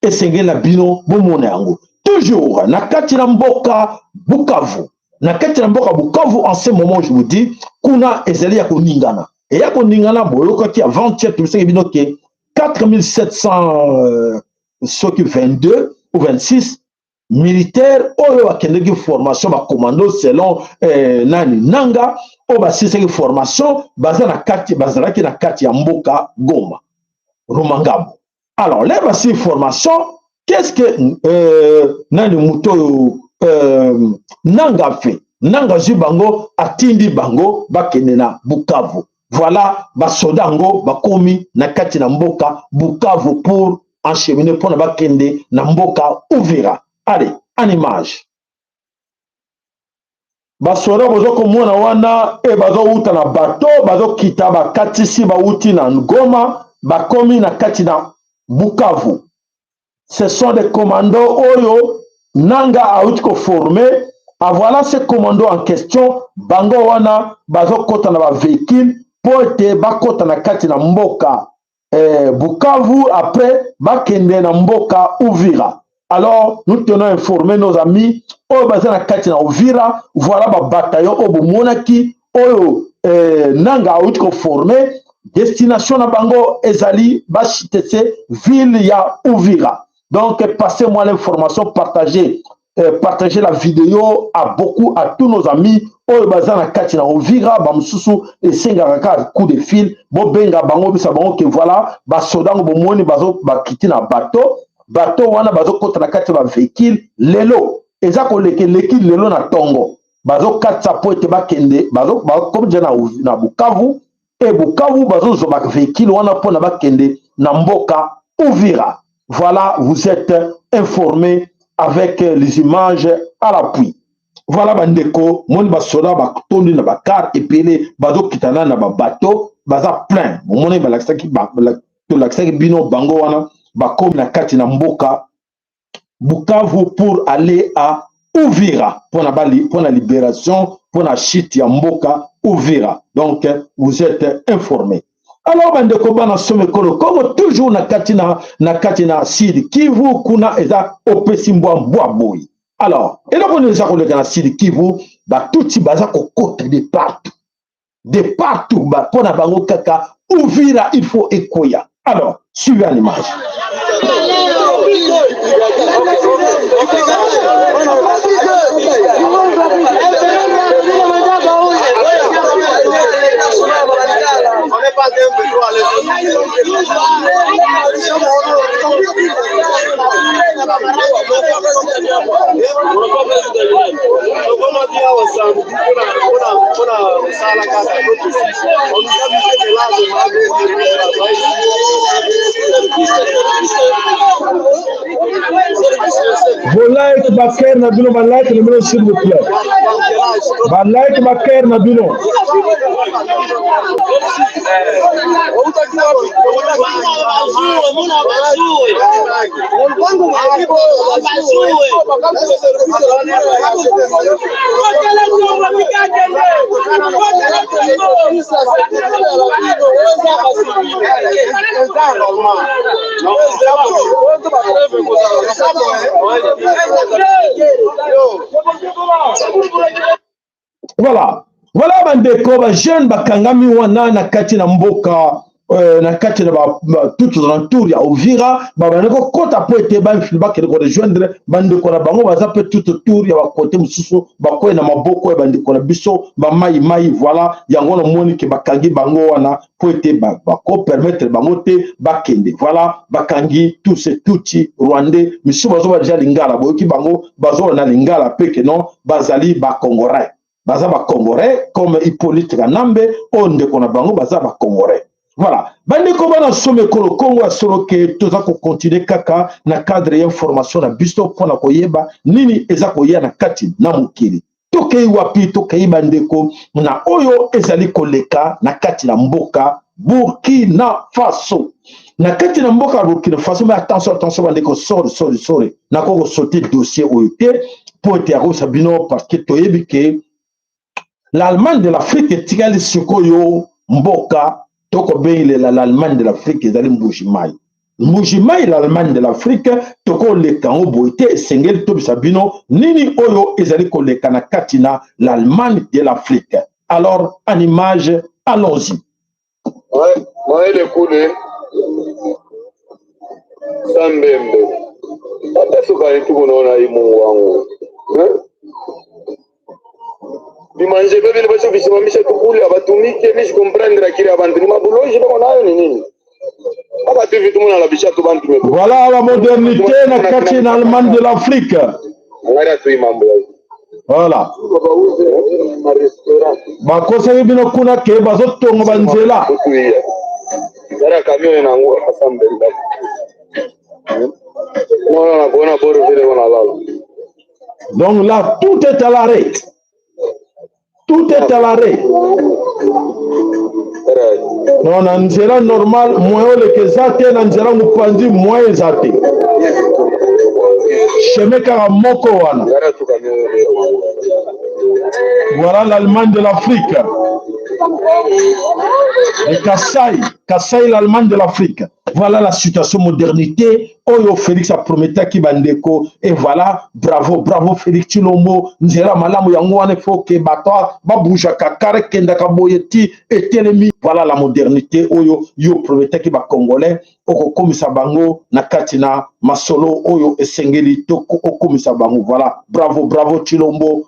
esengeli na bino bomona yango. Toujours na kati na mboka Bukavu. Na kati na mboka Bukavu en ce moment je vous dis kuna ezali ya koningana. Et ya koningana boyoka ki avant-hier tu sais bino ke 4700 soki 22 ou 26 militaires oyo bakendeki formation ba commando selon nani nanga o basiseki formation baza na kati bazalaki na kati ya mboka Goma Rumangabo. Alors les basi formation qu'est-ce que nani muto nanga fait nanga ju bango atindi bango bakende na Bukavu. Voilà basoda ngo bakomi na kati na mboka Bukavu pour encheminer pour na bakende na mboka Uvira. Allez, en image. Basoda bozo komona wana e bazo uta na bato bazo kita ba katisi ba uti na Ngoma bakomi na kati na Bukavu. Ce sont des commandos oyo nanga a uti ko former. Ah voilà ces commandos en question bango wana bazo kota na ba véhicule pour te bakota na kati na mboka Bukavu après bakende na mboka Uvira. Alors, nous tenons à informer nos amis, au bazar na kati na Uvira, voilà ba bataillon au Monaki, au nanga outko formé, destination na bango ezali bachitese ville ya Uvira. Donc, passez-moi l'information, partagez la vidéo à tous nos amis, au bazar na kati na Uvira, bamsusu et sengaka coup de fil, bo benga bango bisa bango que voilà, ba sodango bo moni bazo ba kiti na bateau. Bato wana bazo kota na kati ba véhicule lelo eza ko leki lelo na tongo bazo katsa po ete bakende bazo comme na Bukavu et Bukavu bazo zo ba véhicule wana po na bakende na mboka Uvira. Voilà, vous êtes informés avec les images à l'appui. Voilà bandeko moni basoda ba tondi na bakar et puis bazo kitana na ba bateau baza plein moni ba laksaki to laksaki bino bango wana bakomi na kati na mboka Bukavu pour aller à Uvira pour la libération pour la chute ya mboka Uvira. Donc vous êtes informés. Alors bandeko bana somekolo comme toujours na kati na Sud Kivu kuna eza opesi mbwa boy. Alors eloko neza koleka na Sud Kivu ba tuti baza kokota de partout ba pona bango kaka Uvira il faut ekoya. Alors suivez l'image. Vos likes, Baker Nabino, ma like numéro s'il vous plaît. Ma like, Baker Nabino. Voilà bandeko ba jeune bakangami wana na kati na mboka na kati na tout autour ya Uvira bandeko kota po ete ba bakele ko rejoindre bandeko na bango baza pe tout autour ya ba côté mususu bakoye na maboko ya bandeko na biso ba mai voilà yango na moni ke bakangi bango wana po ete bako permettre bango te bakende voilà bakangi tout ce tuti rwandais misu bazo ba déjà lingala boyoki bango bazo na lingala pe ke non bazali ba congolais baza ba congolais comme Hippolyte Kanambe onde kona bango baza ba congolais. Voilà. Bandeko bana some kolo Congo asolo ke toza ko continuer kaka na cadre d'information na bisto pona koyeba nini eza koya na kati na mukili. Tokei wapi tokei bandeko na oyo ezali koleka na kati na mboka Burkina Faso. Na kati na mboka Burkina Faso, mais attention bandeko sorry. Na ko sauter dossier oyote pour être à Sabino parce que toyebi ke l'Allemagne de l'Afrique tigali sikoyo mboka toko beile l'Allemagne de l'Afrique ezali Mbujimai. Mbujimai l'Allemagne de l'Afrique toko leka oboite sengel tobi sabino nini oyo ezali koleka na katina l'Allemagne de l'Afrique. Alors en image, allons-y. Ouais, le coulé. Sambembe. Ata suka yetu kunaona imu wangu. Bimanje bebe bacho bisimamisha tukule abatumike nishi comprendre kile abantu ni mabuloji bako nayo ni nini? Aba tu vitu mona la bishatu bantu metu. Voilà la modernité na kati na Allemagne de l'Afrique. Ngara tu mambo ya. Voilà. Bakosa bino kuna ke bazotongo banzela. Ngara camion na ngua kasambe. Non, bona boro vile wana lala. Donc là tout est à l'arrêt. Tout est à l'arrêt. Non, na nzela normal, moyo leke zate, na nzela mupanzi, moyo zate. Shemeka moko wana. Voilà l'Allemagne de l'Afrique. Et Kassai l'Allemagne de l'Afrique. Voilà la situation modernité. Oyo Félix a promis qui bandeko. Et voilà, bravo Félix Chilombo. Nzela malamu yango wane foke batwa babouja kakare kenda kaboyeti etelemi. Voilà la modernité. Oyo yo promis qui ba congolais. Oko komisa bango na katina masolo oyo esengeli toko okomisa bango. Voilà, bravo Chilombo,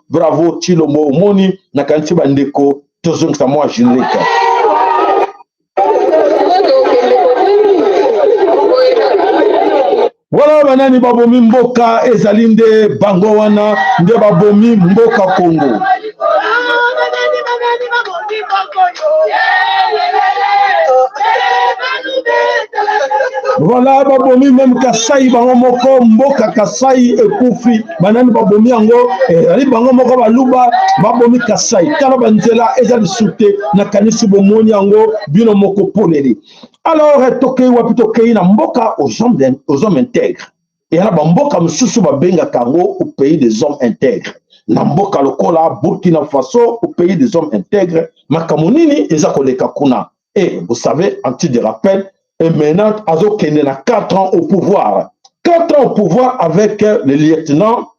moni na kanti bandeko tozong sa moi générique. Voilà banani babomi mboka ezali nde bango wana nde babomi mboka Congo. Voilà babomi même Kassai bango moko mboka Kassai ekufi banani babomi yango ezali bango moko baluba babomi Kassai tala banzela ezali sute na kanisi bomoni yango bino moko poleli. Alors tokei wapi tokei na mboka aux hommes intègres. Et là mboka mususu babenga kango au pays des hommes intègres. Na mboka lokola Burkina Faso au pays des hommes intègres. Makamonini eza koleka kuna. Et vous savez, en titre de rappel, et maintenant Azo Kende na 4 ans au pouvoir. 4 ans au pouvoir avec le lieutenant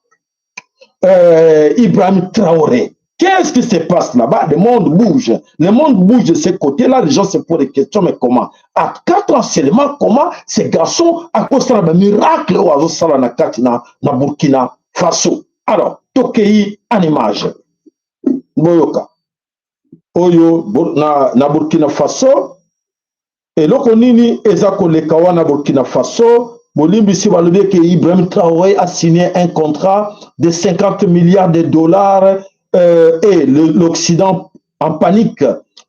Ibrahim Traoré. Qu'est-ce qui se passe là-bas? Le monde bouge. Le monde bouge de ce côté-là. Les gens se posent des questions, mais comment? À 4 ans seulement, comment ces garçons, à cause de un miracle, na Burkina Faso? Alors, Tokei en image. Boyoka. Oyo, na Burkina Faso. Et l'okonini, ezako lekawa na Burkina Faso. Bolimbisi balobi que Ibrahim Traoré a signé un contrat de 50 milliards de dollars. Et l'Occident en panique.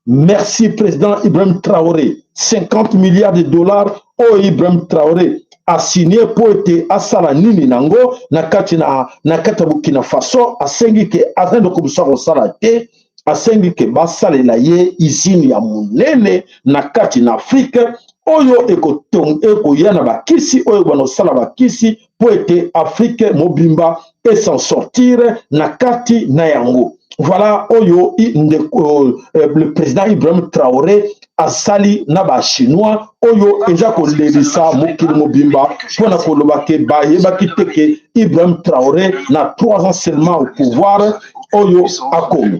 Merci président Ibrahim Traoré. 50 milliards de dollars. Oh Ibrahim Traoré a signé pour être à Salanini Nango, na Burkina Faso, a sengi ke azan de komisa ko salate, a sengi ke basale la ye izini ya munene na kati na Afrique. Oyo eko yana bakisi, oyo bano sala bakisi pour être Afrique mobimba et s'en sortir na kati na yango. Voilà oyo le président Ibrahim Traoré a sali na ba chinois oyo eja ko lelisa mokili mobimba pona ko lobake ba yebaki teke Ibrahim Traoré na 3 ans seulement au pouvoir oyo akomi.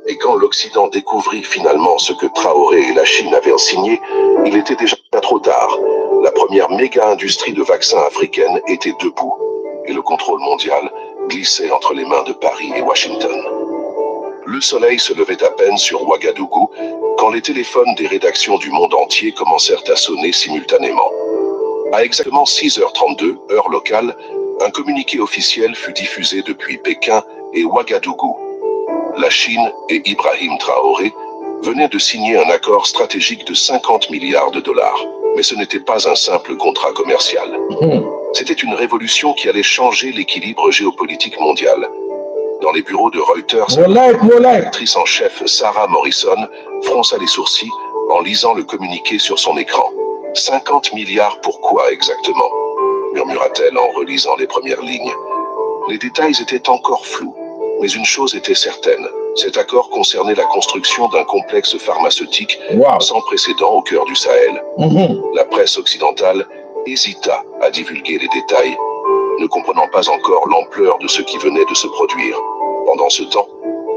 Et quand l'Occident découvrit finalement ce que Traoré et la Chine avaient signé, il était déjà trop tard. La première méga-industrie de vaccins africaine était debout et le contrôle mondial glissait entre les mains de Paris et Washington. Le soleil se levait à peine sur Ouagadougou quand les téléphones des rédactions du monde entier commencèrent à sonner simultanément. À exactement 6h32, heure locale, un communiqué officiel fut diffusé depuis Pékin et Ouagadougou. La Chine et Ibrahim Traoré venait de signer un accord stratégique de 50 milliards de dollars. Mais ce n'était pas un simple contrat commercial. C'était une révolution qui allait changer l'équilibre géopolitique mondial. Dans les bureaux de Reuters, l'actrice en chef Sarah Morrison fronça les sourcils en lisant le communiqué sur son écran. 50 milliards pourquoi exactement? Murmura-t-elle en relisant les premières lignes. Les détails étaient encore flous, mais une chose était certaine. Cet accord concernait la construction d'un complexe pharmaceutique sans précédent au cœur du Sahel. La presse occidentale hésita à divulguer les détails, ne comprenant pas encore l'ampleur de ce qui venait de se produire. Pendant ce temps,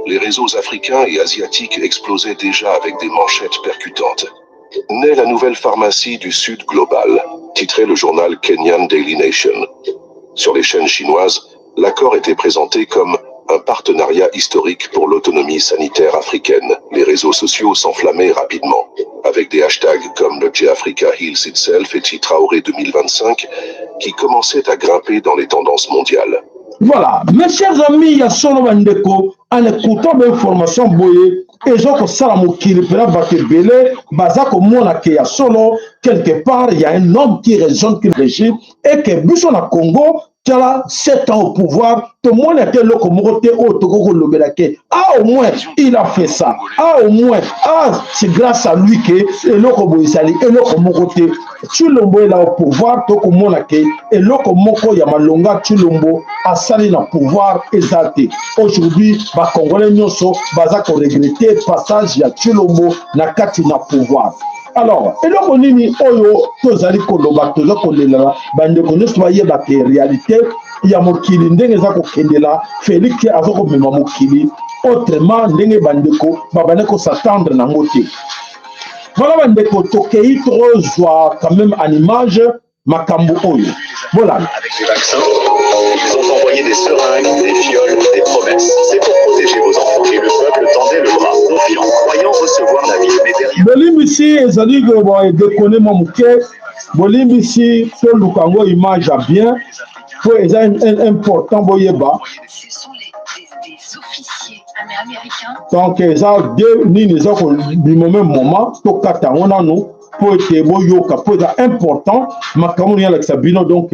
les réseaux africains et asiatiques explosaient déjà avec des manchettes percutantes. Naît la nouvelle pharmacie du Sud global, titrait le journal Kenyan Daily Nation. Sur les chaînes chinoises, l'accord était présenté comme un partenariat historique pour l'autonomie sanitaire africaine. Les réseaux sociaux s'enflammaient rapidement, avec des hashtags comme le J-Africa Heals Itself et Traoré 2025, qui commençaient à grimper dans les tendances mondiales. Voilà, mes chers amis, il y a solo bandeko, en écoutant l'information boye, et je que ça la mokili pera bakebele, bazako mona ke ya solo, quelque part, il y a un homme qui raisonne, qui régit, et que Busso na Congo, qui a 7 ans au pouvoir, tout le monde était là comme côté ah, au moins, il a fait ça. Ah, au moins, c'est grâce à lui que l'Oko Boisali et l'Oko Mokote, Chulombo est là au pouvoir, tout le monde et l'Oko Moko Yamalonga Chulombo a sali dans le pouvoir exalté. Aujourd'hui, les Congolais nyonso bazako regretter passage ya Chulombo na kati na pouvoir. Alors, et donc on dit oyo tozali koloba toza kolela bande koneso bayeba ke réalité ya mokili ndenge za kokendela Félix azoko mema mokili autrement ndenge bandeko babane s'attendre na ngote. Voilà bandeko tokei trozwa quand même en image makambo oyo. Voilà. Avec les vaccins, ils ont envoyé des seringues, des fioles, des promesses. C'est pour protéger vos enfants. Et le peuple tendait le bras, confiant, croyant recevoir la vie. Mais derrière... Bolimbisi ezali déconner mon mouké. Bolimbisi to lukango image à bien. Pour eza important boyeba. Ce sont des officiers américains. Donc eza deux nini za ko bimomen moment to kata wana no. Pour être boyoka pour être important makamoni ya la bino donc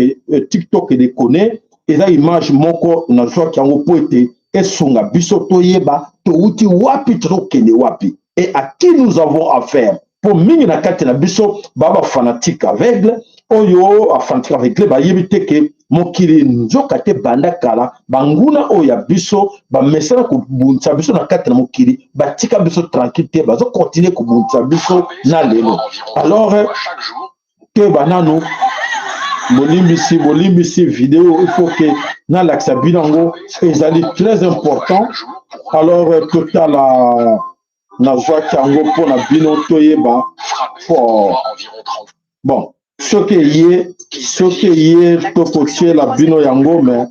TikTok déconner eza image moko na joie qui en pour être esunga biso toyeba to uti wapi trokende wapi et à qui nous avons affaire pour mingi na kati na biso baba fanatique aveugle oyo fanatique aveugle ba yebite ke mokili nzoka te banda kala banguna oya biso ba mesana ko bunza biso na kati na mokili batika biso tranquille te bazo continuer ko bunza biso na lelo alors que banano bolimbisi vidéo il faut que na l'accès binango ezali très important alors total na joie kango pour na bino toyeba pour bon ce qui est tokotie la bino yango mais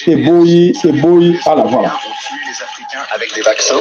eboyi à la voilà. Les Africains avec des vaccins.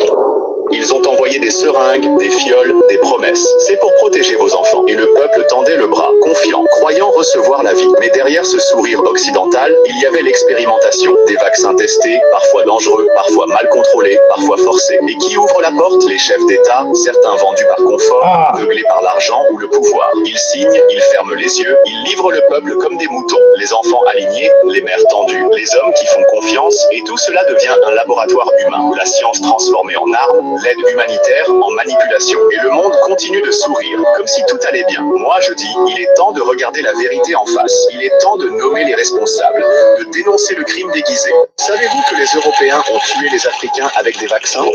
Ils ont envoyé des seringues, des fioles, des promesses. C'est pour protéger vos enfants. Et le peuple tendait le bras, confiant, croyant recevoir la vie. Mais derrière ce sourire occidental, il y avait l'expérimentation. Des vaccins testés, parfois dangereux, parfois mal contrôlés, parfois forcés. Et qui ouvre la porte? Les chefs d'État, certains vendus par confort, aveuglés par l'argent ou le pouvoir. Ils signent, ils ferment les yeux, ils livrent le peuple comme des moutons. Les enfants alignés, les mères tendues, les hommes qui font confiance. Et tout cela devient un laboratoire humain. La science transformée en arme, l'aide humanitaire en manipulation. Et le monde continue de sourire, comme si tout allait bien. Moi, je dis, il est temps de regarder la vérité en face. Il est temps de nommer les responsables, de dénoncer le crime déguisé. Savez-vous que les Européens ont tué les Africains avec des vaccins ?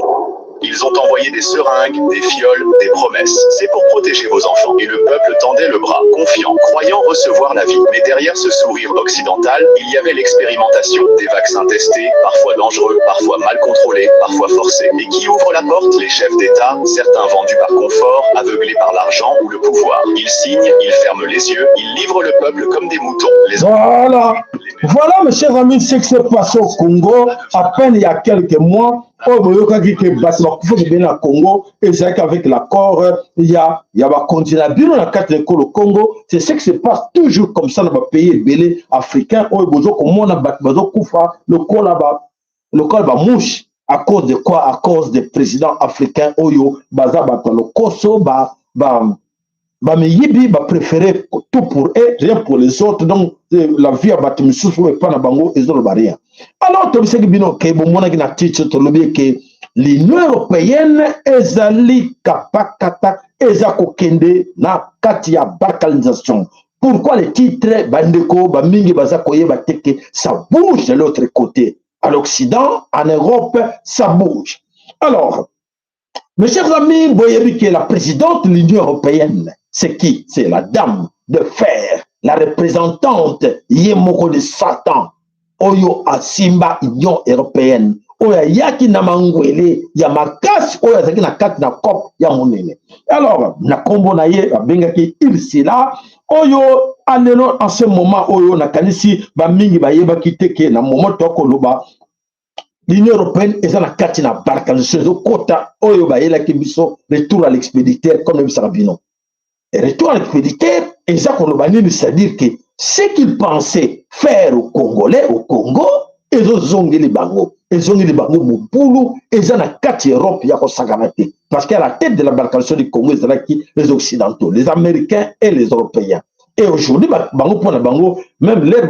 Ils ont envoyé des seringues, des fioles, des promesses. C'est pour protéger vos enfants. Et le peuple tendait le bras, confiant, croyant recevoir la vie. Mais derrière ce sourire occidental, il y avait l'expérimentation. Des vaccins testés, parfois dangereux, parfois mal contrôlés, parfois forcés. Et qui ouvre la porte? Les chefs d'État, certains vendus par confort, aveuglés par l'argent ou le pouvoir. Ils signent, ils ferment les yeux, ils livrent le peuple comme des moutons. Voilà, mes chers amis, ce qui s'est passé au Congo, à peine il y a quelques mois. Congo et c'est qu'avec l'accord il y a continent bien la carte de Congo, c'est ce qui se passe toujours comme ça dans les pays belé africains où besoin comme on a besoin kufa le col là-bas mouche À cause de quoi? À cause des présidents africains Oyo, Baza Batalo Koso, Meyibi, préférer tout pour eux, rien pour les autres. Donc, la vie à Batimissou, et pas na bango, ils ont rien. Alors, tu sais que Bino, que bon, mon agina titre, tu le que l'Union européenne, ezali kapakata, ezako kende, na katia balkanisation. Pourquoi les titres, Bandeko, Bamingi, Bazakoye, Bateke, ça bouge de l'autre côté. À l'Occident, en Europe, ça bouge. Alors, mes chers amis, vous voyez que la présidente de l'Union européenne, c'est qui? C'est la dame de fer, la représentante Yemoko de Satan, Oyo Asimba Union européenne. Oya yaki na mangwele ya makasi oya zaki na kati na kop ya monene. Alors, na kombo na ye abengaki Ursula Oyo alelo en ce moment Oyo na kanisi ba mingi ba yebaki teke na moment toko loba l'Union européenne est dans la kati na balkanisation kota Oyo ba yelaki biso retour à l'expéditeur comme le Sabino. Et retour à l'expéditeur exact c'est-à-dire que ce qu'ils pensaient faire aux Congolais au Congo ils ont zongé les bango. Ils ont les bango Moupulu, ils ont la 4 Europe, il y a Sagamate. Parce qu'à la tête de la balkanisation du Congo, ils ont les Occidentaux, les Américains et les Européens. Et aujourd'hui, bango pour la bango, même les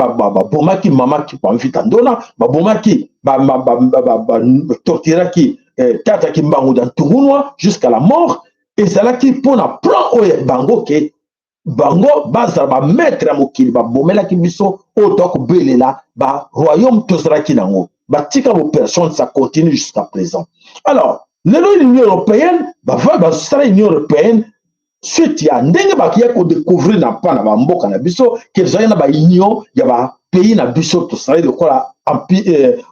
Bomaki, Mama qui peut envie d'Andona, Bomaki, Tortira qui, Tata qui bango dans Tourounois, jusqu'à la mort, et c'est là qui pour la plan bango qui bango baza ba maître ya mokili ba bomela ki biso otok belela ba royaume tosra ki nango ba tika bo personne ça continue jusqu'à présent. Alors l'Union européenne ba sala Union européenne suite ya ndenge ba ki ko découvrir na pa na ba mboka na biso que za na ba union ya ba pays na biso tosala de quoi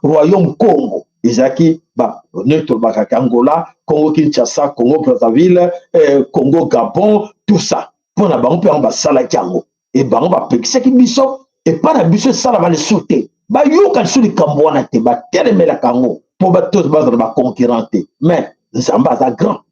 royaume Congo ezaki ba neutre ba Angola, Congo Kinshasa, Congo Brazzaville, Congo Gabon, tout ça. Pour la banque on va salaki yango et bango ba pekisa ki biso et pas la biso sala ba le sauter ba yo kan suli kambwana te ba telemela kango pour ba tous ba concurrenter mais Nzamba za grand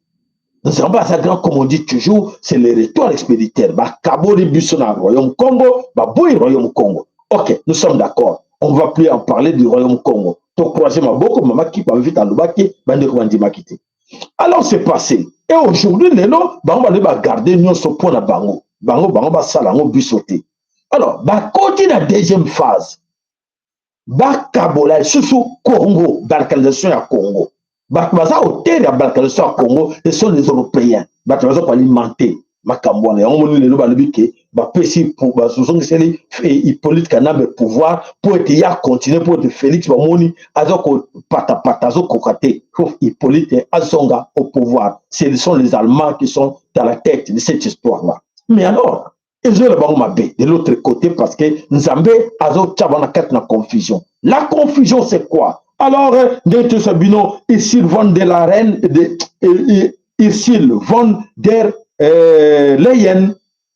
comme on dit toujours c'est le retour à l'expéditeur ba kabori biso na royaume Congo ba boy royaume Congo. OK, nous sommes d'accord, on va plus en parler du royaume Congo to croiser ma boko mama qui pa vite en lobaki bande ko ndima kité. Alors c'est passé. Et aujourd'hui, les gens vont garder nous sur point à bango. Bango va salango bisoté. Alors, côté la deuxième phase, Kabola, sous Congo, balkanisation à Congo. Baza au terre à balkanisation à Congo, ce sont les Européens. Baza pour alimenter. Makambouane, on m'a dit le balbique, Pessi pour Hippolyte Kanambe pouvoir pour être ya continuer pour être Félix Bamoni, Azoko Patapatazo Kokate, Hippolyte Azonga au pouvoir. Ce sont les Allemands qui sont dans la tête de cette histoire-là. Mais alors, ils ont le bon mabé de l'autre côté parce que Nzambe Azo Tchabana kat na confusion. La confusion c'est quoi? Alors, Neto Sabino, ici vont de la reine, ici vont der Leyen,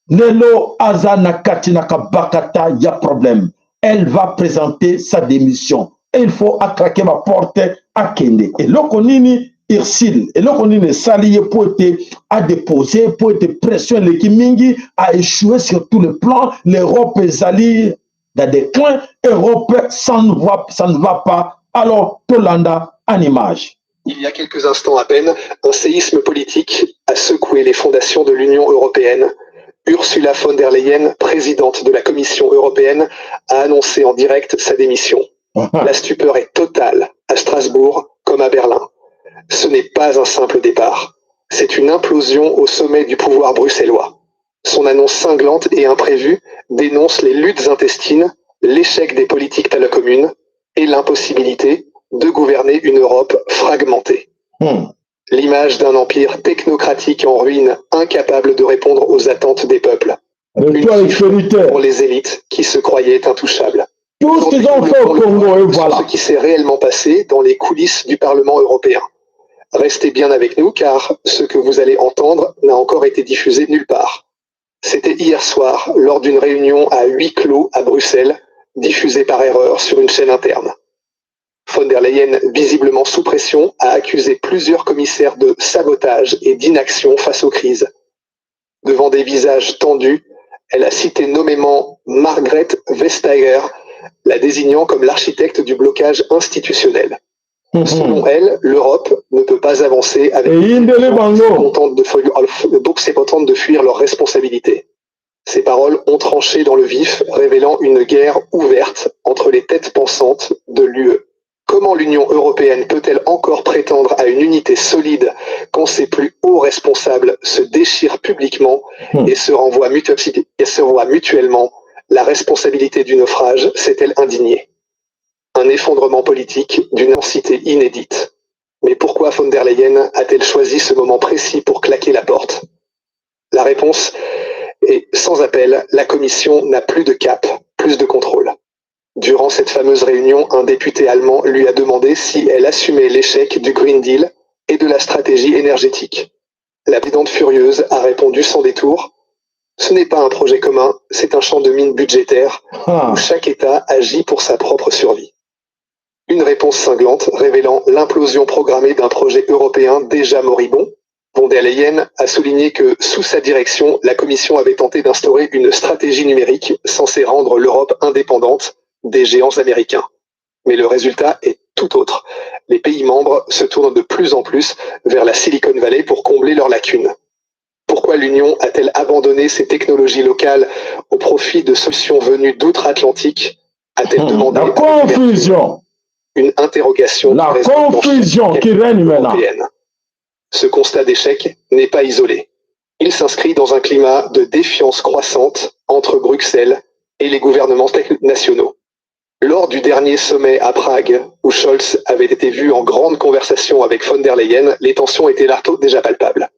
Nelo Azana Katinaka Bakata, il y a problème. Elle va présenter sa démission. Et il faut craquer ma porte à Kende. Et l'Okonini Irsil, et l'Okonini Salié pour être à déposer, pour être pression, l'équipe Mingi a échoué sur tout le plan. L'Europe est allée dans des déclin. L'Europe, ça ne va pas. Alors, Tolanda en image. Il y a quelques instants à peine, un séisme politique a secoué les fondations de l'Union européenne. Ursula von der Leyen, présidente de la Commission européenne, a annoncé en direct sa démission. La stupeur est totale à Strasbourg comme à Berlin. Ce n'est pas un simple départ. C'est une implosion au sommet du pouvoir bruxellois. Son annonce cinglante et imprévue dénonce les luttes intestines, l'échec des politiques à la commune et l'impossibilité de gouverner une Europe fragmentée. L'image d'un empire technocratique en ruine, incapable de répondre aux attentes des peuples. Une pour les élites qui se croyaient intouchables. Tout ce qu'ils ont fait au Congo, et voilà. Ce qui s'est réellement passé dans les coulisses du Parlement européen. Restez bien avec nous car ce que vous allez entendre n'a encore été diffusé nulle part. C'était hier soir, lors d'une réunion à huis clos à Bruxelles, diffusée par erreur sur une chaîne interne. Von der Leyen, visiblement sous pression, a accusé plusieurs commissaires de sabotage et d'inaction face aux crises. Devant des visages tendus, elle a cité nommément Margrethe Vestager, la désignant comme l'architecte du blocage institutionnel. Selon elle, l'Europe ne peut pas avancer avec donc c'est contente de fuir leurs responsabilités. Ces paroles ont tranché dans le vif, révélant une guerre ouverte entre les têtes pensantes de l'UE. Comment l'Union européenne peut-elle encore prétendre à une unité solide quand ses plus hauts responsables se déchirent publiquement et se renvoient mutuellement la responsabilité du naufrage, s'est-elle indignée? Un effondrement politique d'une intensité inédite. Mais pourquoi von der Leyen a-t-elle choisi ce moment précis pour claquer la porte? La réponse est sans appel, la Commission n'a plus de cap, plus de contrôle. Durant cette fameuse réunion, un député allemand lui a demandé si elle assumait l'échec du Green Deal et de la stratégie énergétique. La présidente furieuse a répondu sans détour: ce n'est pas un projet commun, c'est un champ de mine budgétaire où chaque État agit pour sa propre survie. Une réponse cinglante révélant l'implosion programmée d'un projet européen déjà moribond. Von der Leyen a souligné que, sous sa direction, la Commission avait tenté d'instaurer une stratégie numérique censée rendre l'Europe indépendante des géants américains. Mais le résultat est tout autre. Les pays membres se tournent de plus en plus vers la Silicon Valley pour combler leurs lacunes. Pourquoi l'Union a-t-elle abandonné ses technologies locales au profit de solutions venues d'outre-Atlantique? A-t-elle demandé la confusion, une interrogation la confusion qui règne maintenant. Ce constat d'échec n'est pas isolé. Il s'inscrit dans un climat de défiance croissante entre Bruxelles et les gouvernements nationaux. Lors du dernier sommet à Prague, où Scholz avait été vu en grande conversation avec von der Leyen, les tensions étaient là déjà palpables.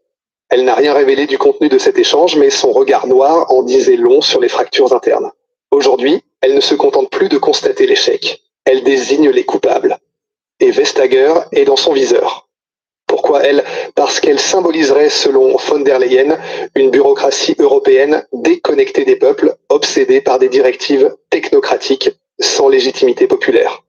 Elle n'a rien révélé du contenu de cet échange, mais son regard noir en disait long sur les fractures internes. Aujourd'hui, elle ne se contente plus de constater l'échec. Elle désigne les coupables. Et Vestager est dans son viseur. Pourquoi elle? Parce qu'elle symboliserait, selon von der Leyen, une bureaucratie européenne déconnectée des peuples, obsédée par des directives technocratiques sans légitimité populaire.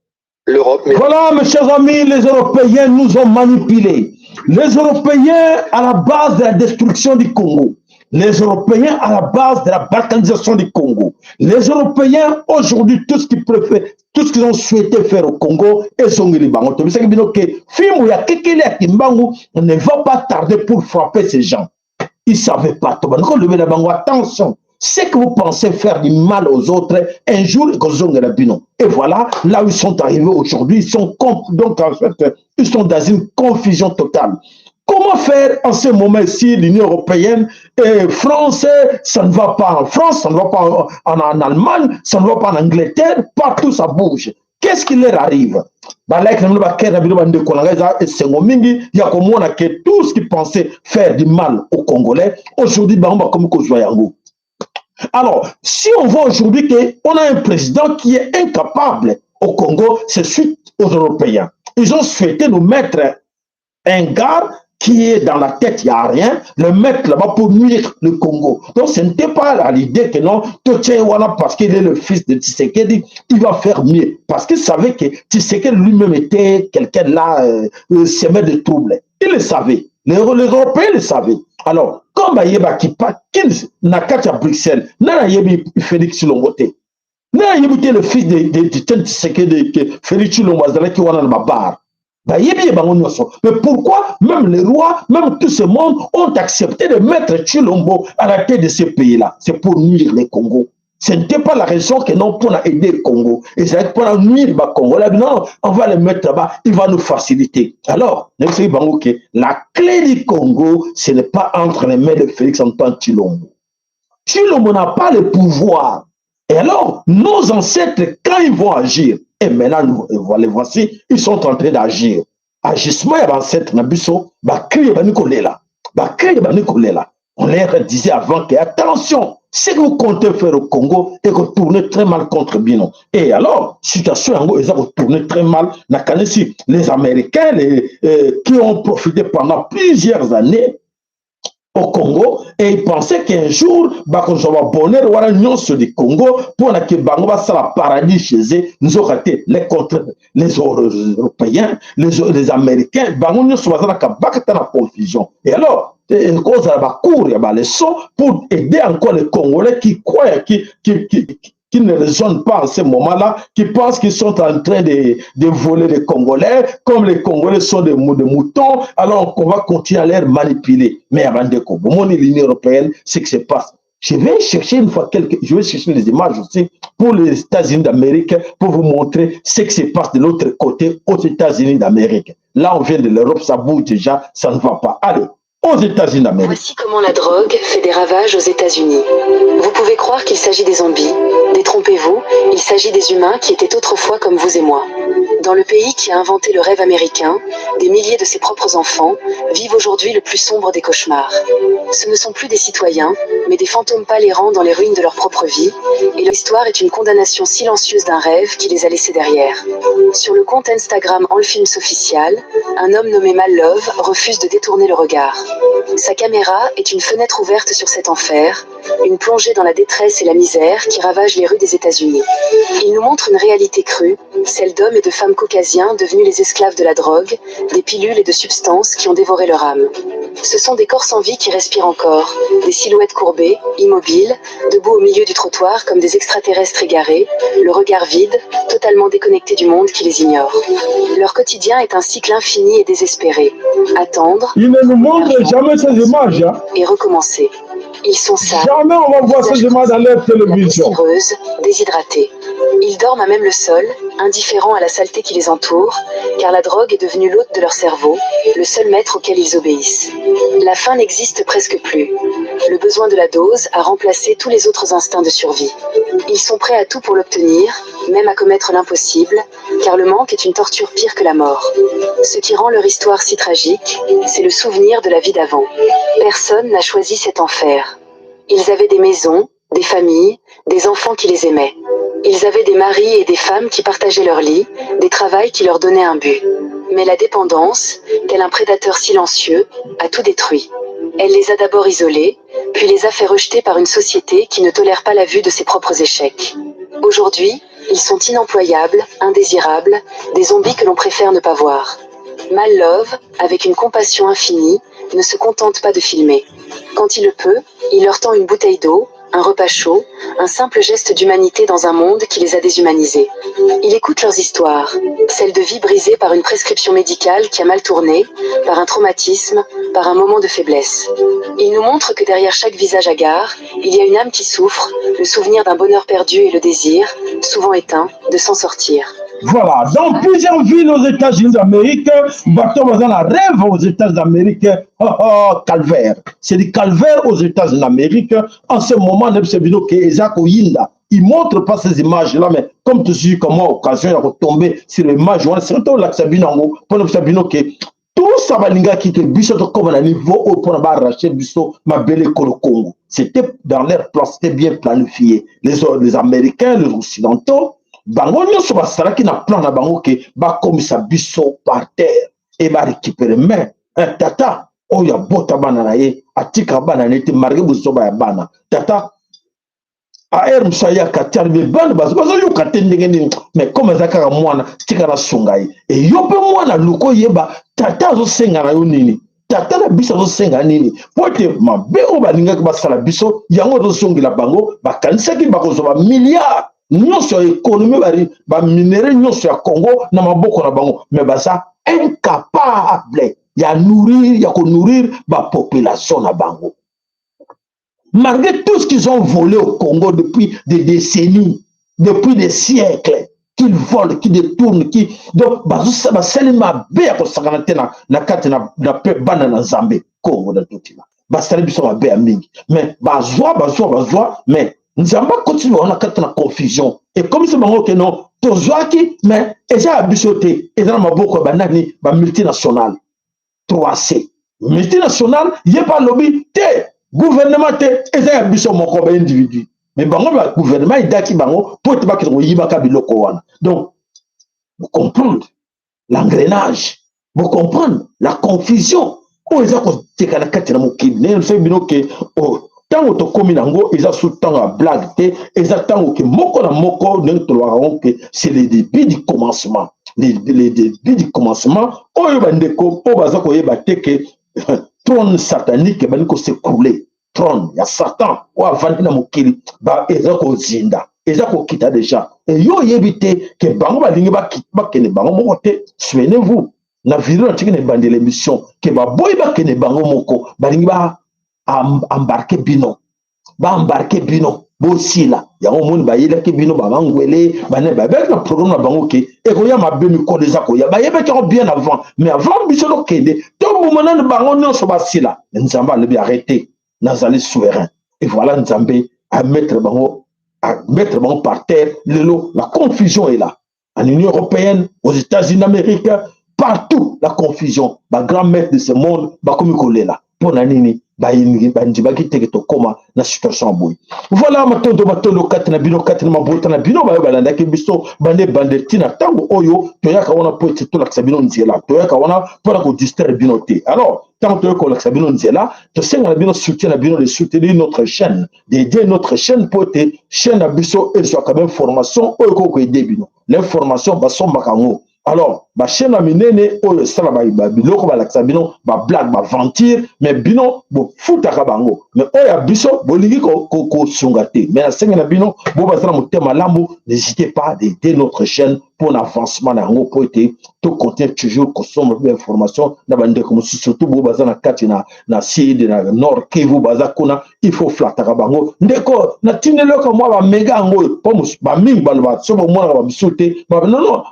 L'Europe... Voilà, mes chers amis, les Européens nous ont manipulés. Les Européens à la base de la destruction du Congo. Les Européens à la base de la balkanisation du Congo. Les Européens, aujourd'hui, tout ce qu'ils ont souhaité faire au Congo, ils sont les Bango. On ne va pas tarder pour frapper ces gens. Ils ne savaient pas. Attention, c'est que vous pensez faire du mal aux autres, un jour, et voilà, là où ils sont arrivés aujourd'hui, ils sont donc en fait, ils sont dans une confusion totale. Comment faire en ce moment ici, l'Union européenne et France, ça ne va pas en France, ça ne va pas en Allemagne, ça ne va pas en Angleterre, partout ça bouge. Qu'est-ce qui leur arrive? Tout ce qui pensait faire du mal aux Congolais, aujourd'hui, comme alors, si on voit aujourd'hui qu'on a un président qui est incapable au Congo, c'est suite aux Européens. Ils ont souhaité nous mettre un gars qui est dans la tête, il n'y a rien, le mettre là-bas pour nuire le Congo. Donc, ce n'était pas l'idée que non, parce qu'il est le fils de Tshisekedi, il va faire mieux. Parce qu'il savait que Tshisekedi lui-même était quelqu'un là, semé de troubles. Il le savait. Les Européens le savaient. Alors, comme Ayeba qui n'a qu'à Bruxelles, n'a Yebi Félix Chilombo, n'a Yebi le fils de Tshisekedi, Félix Chilombo, qui est dans le bar. Mais pourquoi même les rois, même tout ce monde ont accepté de mettre Chilombo à la tête de ce pays-là? C'est pour nuire les Congo. Ce n'était pas la raison que non pour aider le Congo. Et c'est pour nuire le Congo. Là, non, on va le mettre là-bas, il va nous faciliter. Alors, la clé du Congo, ce n'est pas entre les mains de Félix-Antoine Chilombo. Chilombo n'a pas le pouvoir. Et alors, nos ancêtres, quand ils vont agir, et maintenant, les voici, ils sont en train d'agir. Agissement, il y a ancêtres, on leur disait avant que, attention, ce que vous comptez faire au Congo et que vous tournez très mal contre Bino. Et alors, situation, ils ont tourné très mal. Les Américains qui ont profité pendant plusieurs années au Congo et ils pensaient qu'un jour, quand on va bonheur, on va sur du Congo pour que Bango va faire paradis chez eux. Nous avons raté les contre les Européens, les Américains. Bango nous sommes dans la confusion. Et alors, cause à la cour, il y a les sons pour aider encore les Congolais qui croient, qui qui ne raisonnent pas en ce moment-là, qui pensent qu'ils sont en train de voler les Congolais, comme les Congolais sont des moutons, alors on va continuer à les manipuler. Mais avant de comprendre l'Union européenne, c'est que se passe. Je vais chercher une fois je vais chercher les images aussi pour les États-Unis d'Amérique pour vous montrer ce qui se passe de l'autre côté aux États-Unis d'Amérique. Là, on vient de l'Europe, ça bouge déjà, ça ne va pas. Allez, aux États-Unis d'Amérique. Voici comment la drogue fait des ravages aux États-Unis. Vous pouvez croire qu'il s'agit des zombies. Détrompez-vous, il s'agit des humains qui étaient autrefois comme vous et moi. Dans le pays qui a inventé le rêve américain, des milliers de ses propres enfants vivent aujourd'hui le plus sombre des cauchemars. Ce ne sont plus des citoyens, mais des fantômes pâles errants dans les ruines de leur propre vie, et leur histoire est une condamnation silencieuse d'un rêve qui les a laissés derrière. Sur le compte Instagram All Films Official, un homme nommé Mal Love refuse de détourner le regard. Sa caméra est une fenêtre ouverte sur cet enfer, une plongée dans la détresse et la misère qui ravagent les rues des États-Unis. Il nous montre une réalité crue, celle d'hommes et de femmes caucasiens devenus les esclaves de la drogue, des pilules et de substances qui ont dévoré leur âme. Ce sont des corps sans vie qui respirent encore, des silhouettes courbées, immobiles, debout au milieu du trottoir comme des extraterrestres égarés, le regard vide, totalement déconnectés du monde qui les ignore. Leur quotidien est un cycle infini et désespéré. Attendre, il ne nous montre jamais ces images. Hein? Et recommencer. Ils sont sales. Jamais on va voir ces images dans leur télévision. Déshydratés. Ils dorment à même le sol, indifférents à la saleté qui les entoure, car la drogue est devenue l'hôte de leur cerveau, le seul maître auquel ils obéissent. La faim n'existe presque plus. Le besoin de la dose a remplacé tous les autres instincts de survie. Ils sont prêts à tout pour l'obtenir, même à commettre l'impossible, car le manque est une torture pire que la mort. Ce qui rend leur histoire si tragique, c'est le souvenir de la vie d'avant. Personne n'a choisi cet enfer. Ils avaient des maisons, des familles, des enfants qui les aimaient. Ils avaient des maris et des femmes qui partageaient leur lit, des travails qui leur donnaient un but. Mais la dépendance, tel un prédateur silencieux, a tout détruit. Elle les a d'abord isolés, puis les a fait rejeter par une société qui ne tolère pas la vue de ses propres échecs. Aujourd'hui, ils sont inemployables, indésirables, des zombies que l'on préfère ne pas voir. Mal Love, avec une compassion infinie, ne se contente pas de filmer. Quand il le peut, il leur tend une bouteille d'eau, un repas chaud, un simple geste d'humanité dans un monde qui les a déshumanisés. Il écoute leurs histoires, celles de vie brisées par une prescription médicale qui a mal tourné, par un traumatisme, par un moment de faiblesse. Il nous montre que derrière chaque visage hagard, il y a une âme qui souffre, le souvenir d'un bonheur perdu et le désir, souvent éteint, de s'en sortir. Voilà, dans plusieurs villes aux États-Unis d'Amérique, bateau dans la rêve aux États-Unis d'Amérique, calvaire. C'est du calvaire aux États-Unis d'Amérique. En ce moment, il ne montre pas ces images-là, mais comme tu sais, comme moi, occasion de tomber sur l'image, c'est tout ça va qui que biso comme un niveau pour arracher biso ma belle Congo. C'était dans leur plan, c'était bien planifié. Les Américains, les Occidentaux, bango nyonso basalaki na plan na bango ke bakomisa biso par terre et ba récupérer mais tata oyo bota bana na ye atika bana nete marge buzoba ya bana tata aer musaya katar be bana bazo yo katendenge ni mais comme ça kaka mwana tika na sungai e yo pe mwana luko yeba tata zo senga na yo nini tata na biso zo senga nini pote mabe o balinga ba sala biso yango zo songila bango bakanisaki bakozoba milliards nyonso économie bari ba minéraux nyonso ya Congo na maboko na bango mais basa incapable ya nourrir ba population na bango malgré tout ce qu'ils ont volé au Congo depuis des décennies, depuis des siècles, qu'ils volent, qu'ils détournent, qui donc bazusa baselima be ya ko sakanatena na kati na bana na Zambie Congo na tutima basali biso ba be mingi mais bazwa mais nous allons continuer à avoir la confusion. Et comme c'est bon que non, Tozoaki, mais déjà abisoté, et dans ma boucle, banani, multinationale. 3C. Multinationale, il n'y a pas lobby, gouvernement, et ça abisot mon corps individu. Mais bango, gouvernement, il daki bango, pour te battre, il y a biloko. Donc, vous comprenez l'engrenage, vous comprenez la confusion. Oh, ils ont dit que la carte de mon kid, ne fait binoke, oh. Tant que tu nango, ils ont sous temps à blague, ils attendent que moko na moko que c'est le début du commencement. Les débuts du commencement, oyo bandeko, o bazako yebate que trône satanique baniko s'écrouler. Trône, il y a Satan, ou avant na mokili, ba ezako zinda. eza ko kita déjà et yo yebite que bango balingi ba kene bango moko te. Souvenez-vous na vidéo na tikene bande l'émission que ba boy ba kene bango moko balingi ba embarquer bino bosila yango moni bayela ke bino babangwele bane babek na programme na bango ke e ko ya mabemi ko déjà ko ya bayebe ko bien avant mais avant biso lo kende to momana na bango nyonso basila nzamba le bi arrêter nazali souverain et voilà nzambe à mettre bango par terre. La confusion est là en Union européenne, aux États-Unis d'Amérique, partout la confusion. Ma grand maître de ce monde va comme il là pour nanini na situation boy. Voilà matondo katina katina mabota na bino ba balanda ke biso bande tina tango oyo toyaka wana po to la sabino nzela toyaka wana pour ko distraire bino te. Alors tant que ko la sabino nzela to senga bino soutien na bino de soutenir notre chaîne, d'aider notre chaîne pour te chaîne na biso et soit quand même formation oyo ko aider bino. L'information va somba kango. Alors, ba chaîne minene oyo sala ba biloko ba laksa bino ba blague ba ventir mais bino bo futaka bango mais oya biso bolingi ko sungate mais na senga na bino bo ba sala motema lambu n'hésitez pas d'aider notre chaîne pour l'avancement na ngo pour être tout contient toujours consomme d'informations na bande comme surtout bo ba na kati na sud na nord Kivu baza kuna il faut flataka bango ndeko na tinelo ko moi ba mega ngo po ba mingi ba so bo moi ba bisute ba non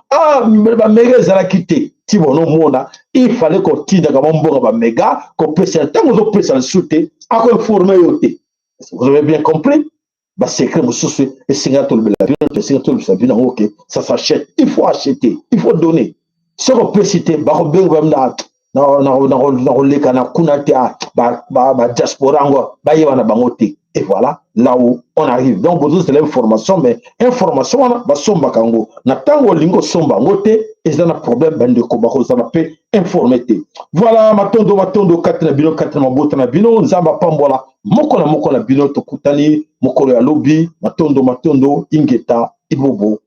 ba mega zala kité ti bono mona il fallait qu'on tinde ka mbonga ba mega ko pesa tango zo pesa souté a ko informer yote. Vous avez bien compris? Bah secret mususu et singato le bien singato le sabina OK ça s'achète, il faut acheter, il faut donner. Ce qu'on peut citer ba ko bengo na le kana kunate ba diaspora ngo ba yeba bango te. Et voilà là où on arrive. Donc vous avez l'information mais information on va somba kango na tango lingo somba ngote et ça na problème bande ko ba ko ça va pe informité. Voilà matondo katina bino katina mabota na bino nzamba pambola moko na bino to kutani mokolo ya lobi matondo ingeta ibobo